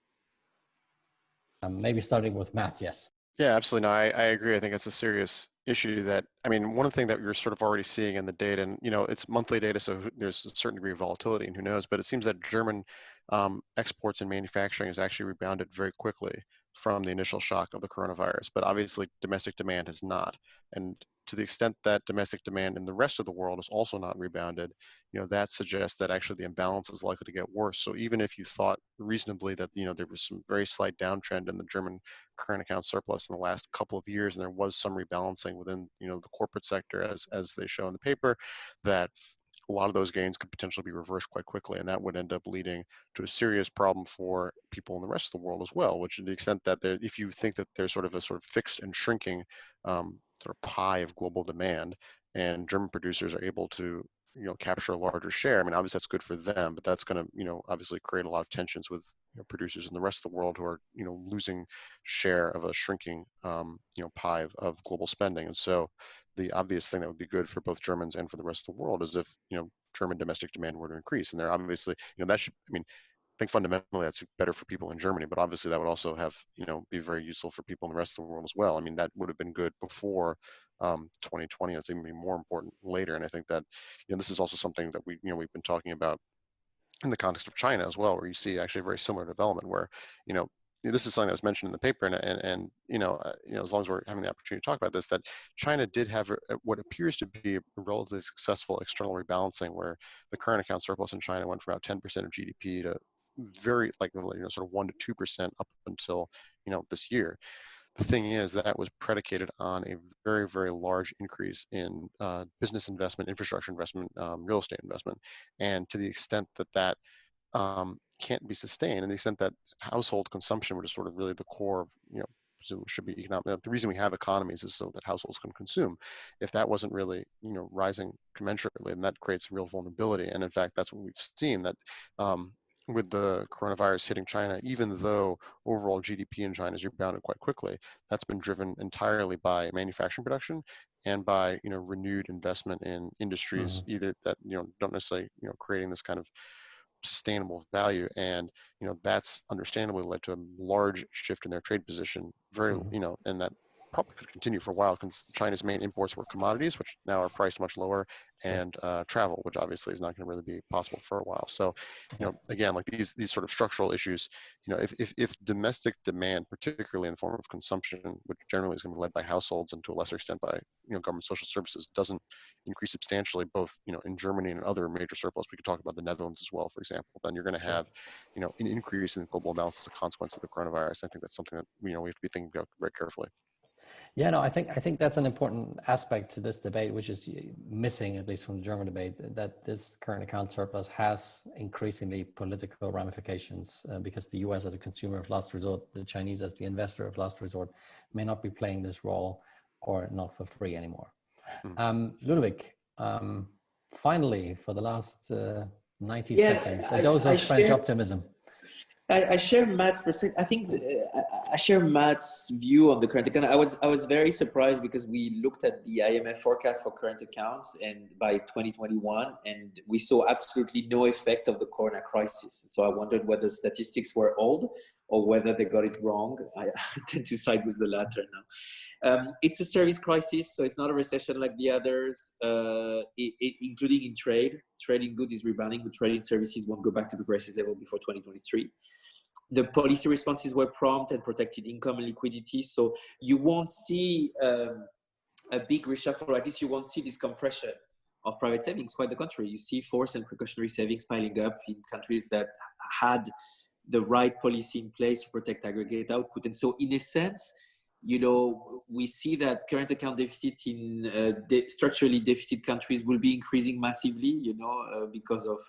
Maybe starting with Matt, yes. Yeah, absolutely. No, I agree. I think it's a serious issue that, I mean, one thing that you're sort of already seeing in the data, and, you know, it's monthly data, so there's a certain degree of volatility and who knows, but it seems that German exports and manufacturing has actually rebounded very quickly from the initial shock of the coronavirus, but obviously domestic demand has not. And to the extent that domestic demand in the rest of the world is also not rebounded, that suggests that actually the imbalance is likely to get worse. So even if you thought reasonably that, there was some very slight downtrend in the German current account surplus in the last couple of years, and there was some rebalancing within, the corporate sector, as they show in the paper, that a lot of those gains could potentially be reversed quite quickly, and that would end up leading to a serious problem for people in the rest of the world as well, which to the extent that if you think that there's sort of fixed and shrinking sort of pie of global demand, and German producers are able to capture a larger share. I mean, obviously that's good for them, but that's going to obviously create a lot of tensions with producers in the rest of the world who are losing share of a shrinking pie of global spending. And so the obvious thing that would be good for both Germans and for the rest of the world is if German domestic demand were to increase. And they're obviously that should, I think fundamentally that's better for people in Germany, but obviously that would also have, be very useful for people in the rest of the world as well. I mean, that would have been good before 2020. That's even be more important later. And I think that, this is also something that we've been talking about in the context of China as well, where you see actually a very similar development where, this is something that was mentioned in the paper, and as long as we're having the opportunity to talk about this, that China did have what appears to be a relatively successful external rebalancing, where the current account surplus in China went from about 10% of GDP to very sort of 1 to 2% up until this year. The thing is that was predicated on a very, very large increase in business investment, infrastructure investment, real estate investment, and to the extent that can't be sustained, and the extent that household consumption, which is sort of really the core of, should be economic. The reason we have economies is so that households can consume. If that wasn't really, rising commensurately, then that creates real vulnerability. And in fact, that's what we've seen, that with the coronavirus hitting China, even though overall GDP in China has rebounded quite quickly, that's been driven entirely by manufacturing production and by, renewed investment in industries, either that, don't necessarily, creating this kind of sustainable value, and that's understandably led to a large shift in their trade position, and that probably could continue for a while, because China's main imports were commodities, which now are priced much lower, and travel, which obviously is not going to really be possible for a while. So, again, like these sort of structural issues, if domestic demand, particularly in the form of consumption, which generally is going to be led by households and to a lesser extent by government social services, doesn't increase substantially, both in Germany and other major surplus, we could talk about the Netherlands as well, for example, then you're going to have an increase in global imbalance as a consequence of the coronavirus. I think that's something that we have to be thinking about very carefully. Yeah, no, I think that's an important aspect to this debate, which is missing, at least from the German debate, that this current account surplus has increasingly political ramifications, because the US as a consumer of last resort, the Chinese as the investor of last resort, may not be playing this role, or not for free anymore. Ludovic, finally, for the last 90 seconds, a dose of French optimism. I share Matt's perspective. I think I share Matt's view on the current account. I was very surprised, because we looked at the IMF forecast for current accounts, and by 2021, and we saw absolutely no effect of the corona crisis. So I wondered whether statistics were old or whether they got it wrong. I tend to side with the latter now. It's a service crisis, so it's not a recession like the others, including in trade. Trade in goods is rebounding, but trade in services won't go back to the crisis level before 2023. The policy responses were prompt and protected income and liquidity, so you won't see a big reshuffle, or at least you won't see this compression of private savings. Quite the contrary, you see forced and precautionary savings piling up in countries that had the right policy in place to protect aggregate output. And so in a sense, we see that current account deficit in structurally deficit countries will be increasing massively, because of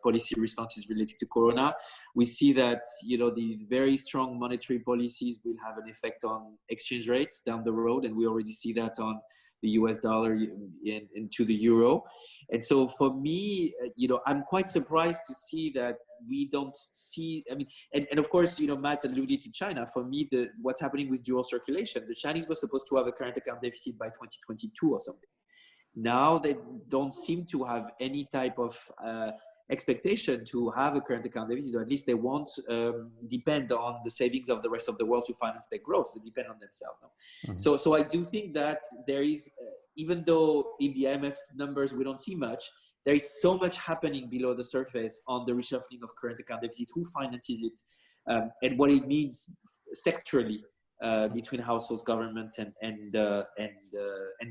policy responses related to corona. We see that, the very strong monetary policies will have an effect on exchange rates down the road. And we already see that on the US dollar into the euro. And so for me, I'm quite surprised to see that we don't see, and of course, Matt alluded to China. For me, what's happening with dual circulation, the Chinese were supposed to have a current account deficit by 2022 or something. Now they don't seem to have any type of expectation to have a current account deficit, or at least they won't depend on the savings of the rest of the world to finance their growth. They depend on themselves now. So I do think that there is, even though in the IMF numbers we don't see much, there is so much happening below the surface on the reshuffling of current account deficit, who finances it, and what it means sectorally between households, governments, and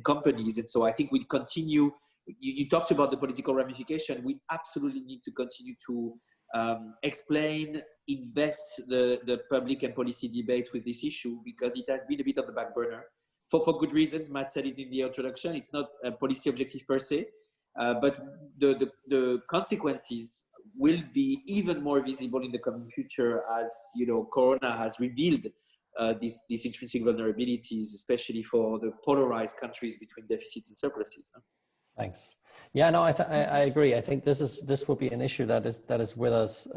companies. And so I think we continue. You talked about the political ramification. We absolutely need to continue to explain, invest the public and policy debate with this issue, because it has been a bit on the back burner for good reasons. Matt said it in the introduction. It's not a policy objective per se, but the consequences will be even more visible in the coming future, as Corona has revealed these intrinsic vulnerabilities, especially for the polarized countries between deficits and surpluses. Thanks. Yeah, no, I agree. I think this will be an issue that is with us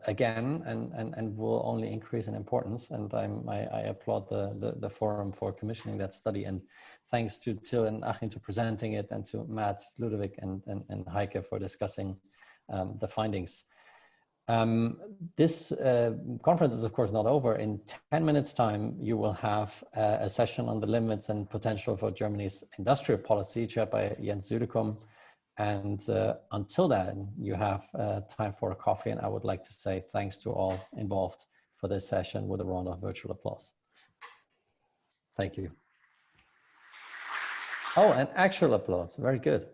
again, and will only increase in importance. And I applaud the forum for commissioning that study, and thanks to Till and Achim to presenting it, and to Matt, Ludovic, and HEIKE for discussing the findings. This conference is of course not over. In 10 minutes time, you will have a session on the limits and potential for Germany's industrial policy, chaired by Jens Südekum. And until then, you have time for a coffee. And I would like to say thanks to all involved for this session with a round of virtual applause. Thank you. Oh, and actual applause. Very good.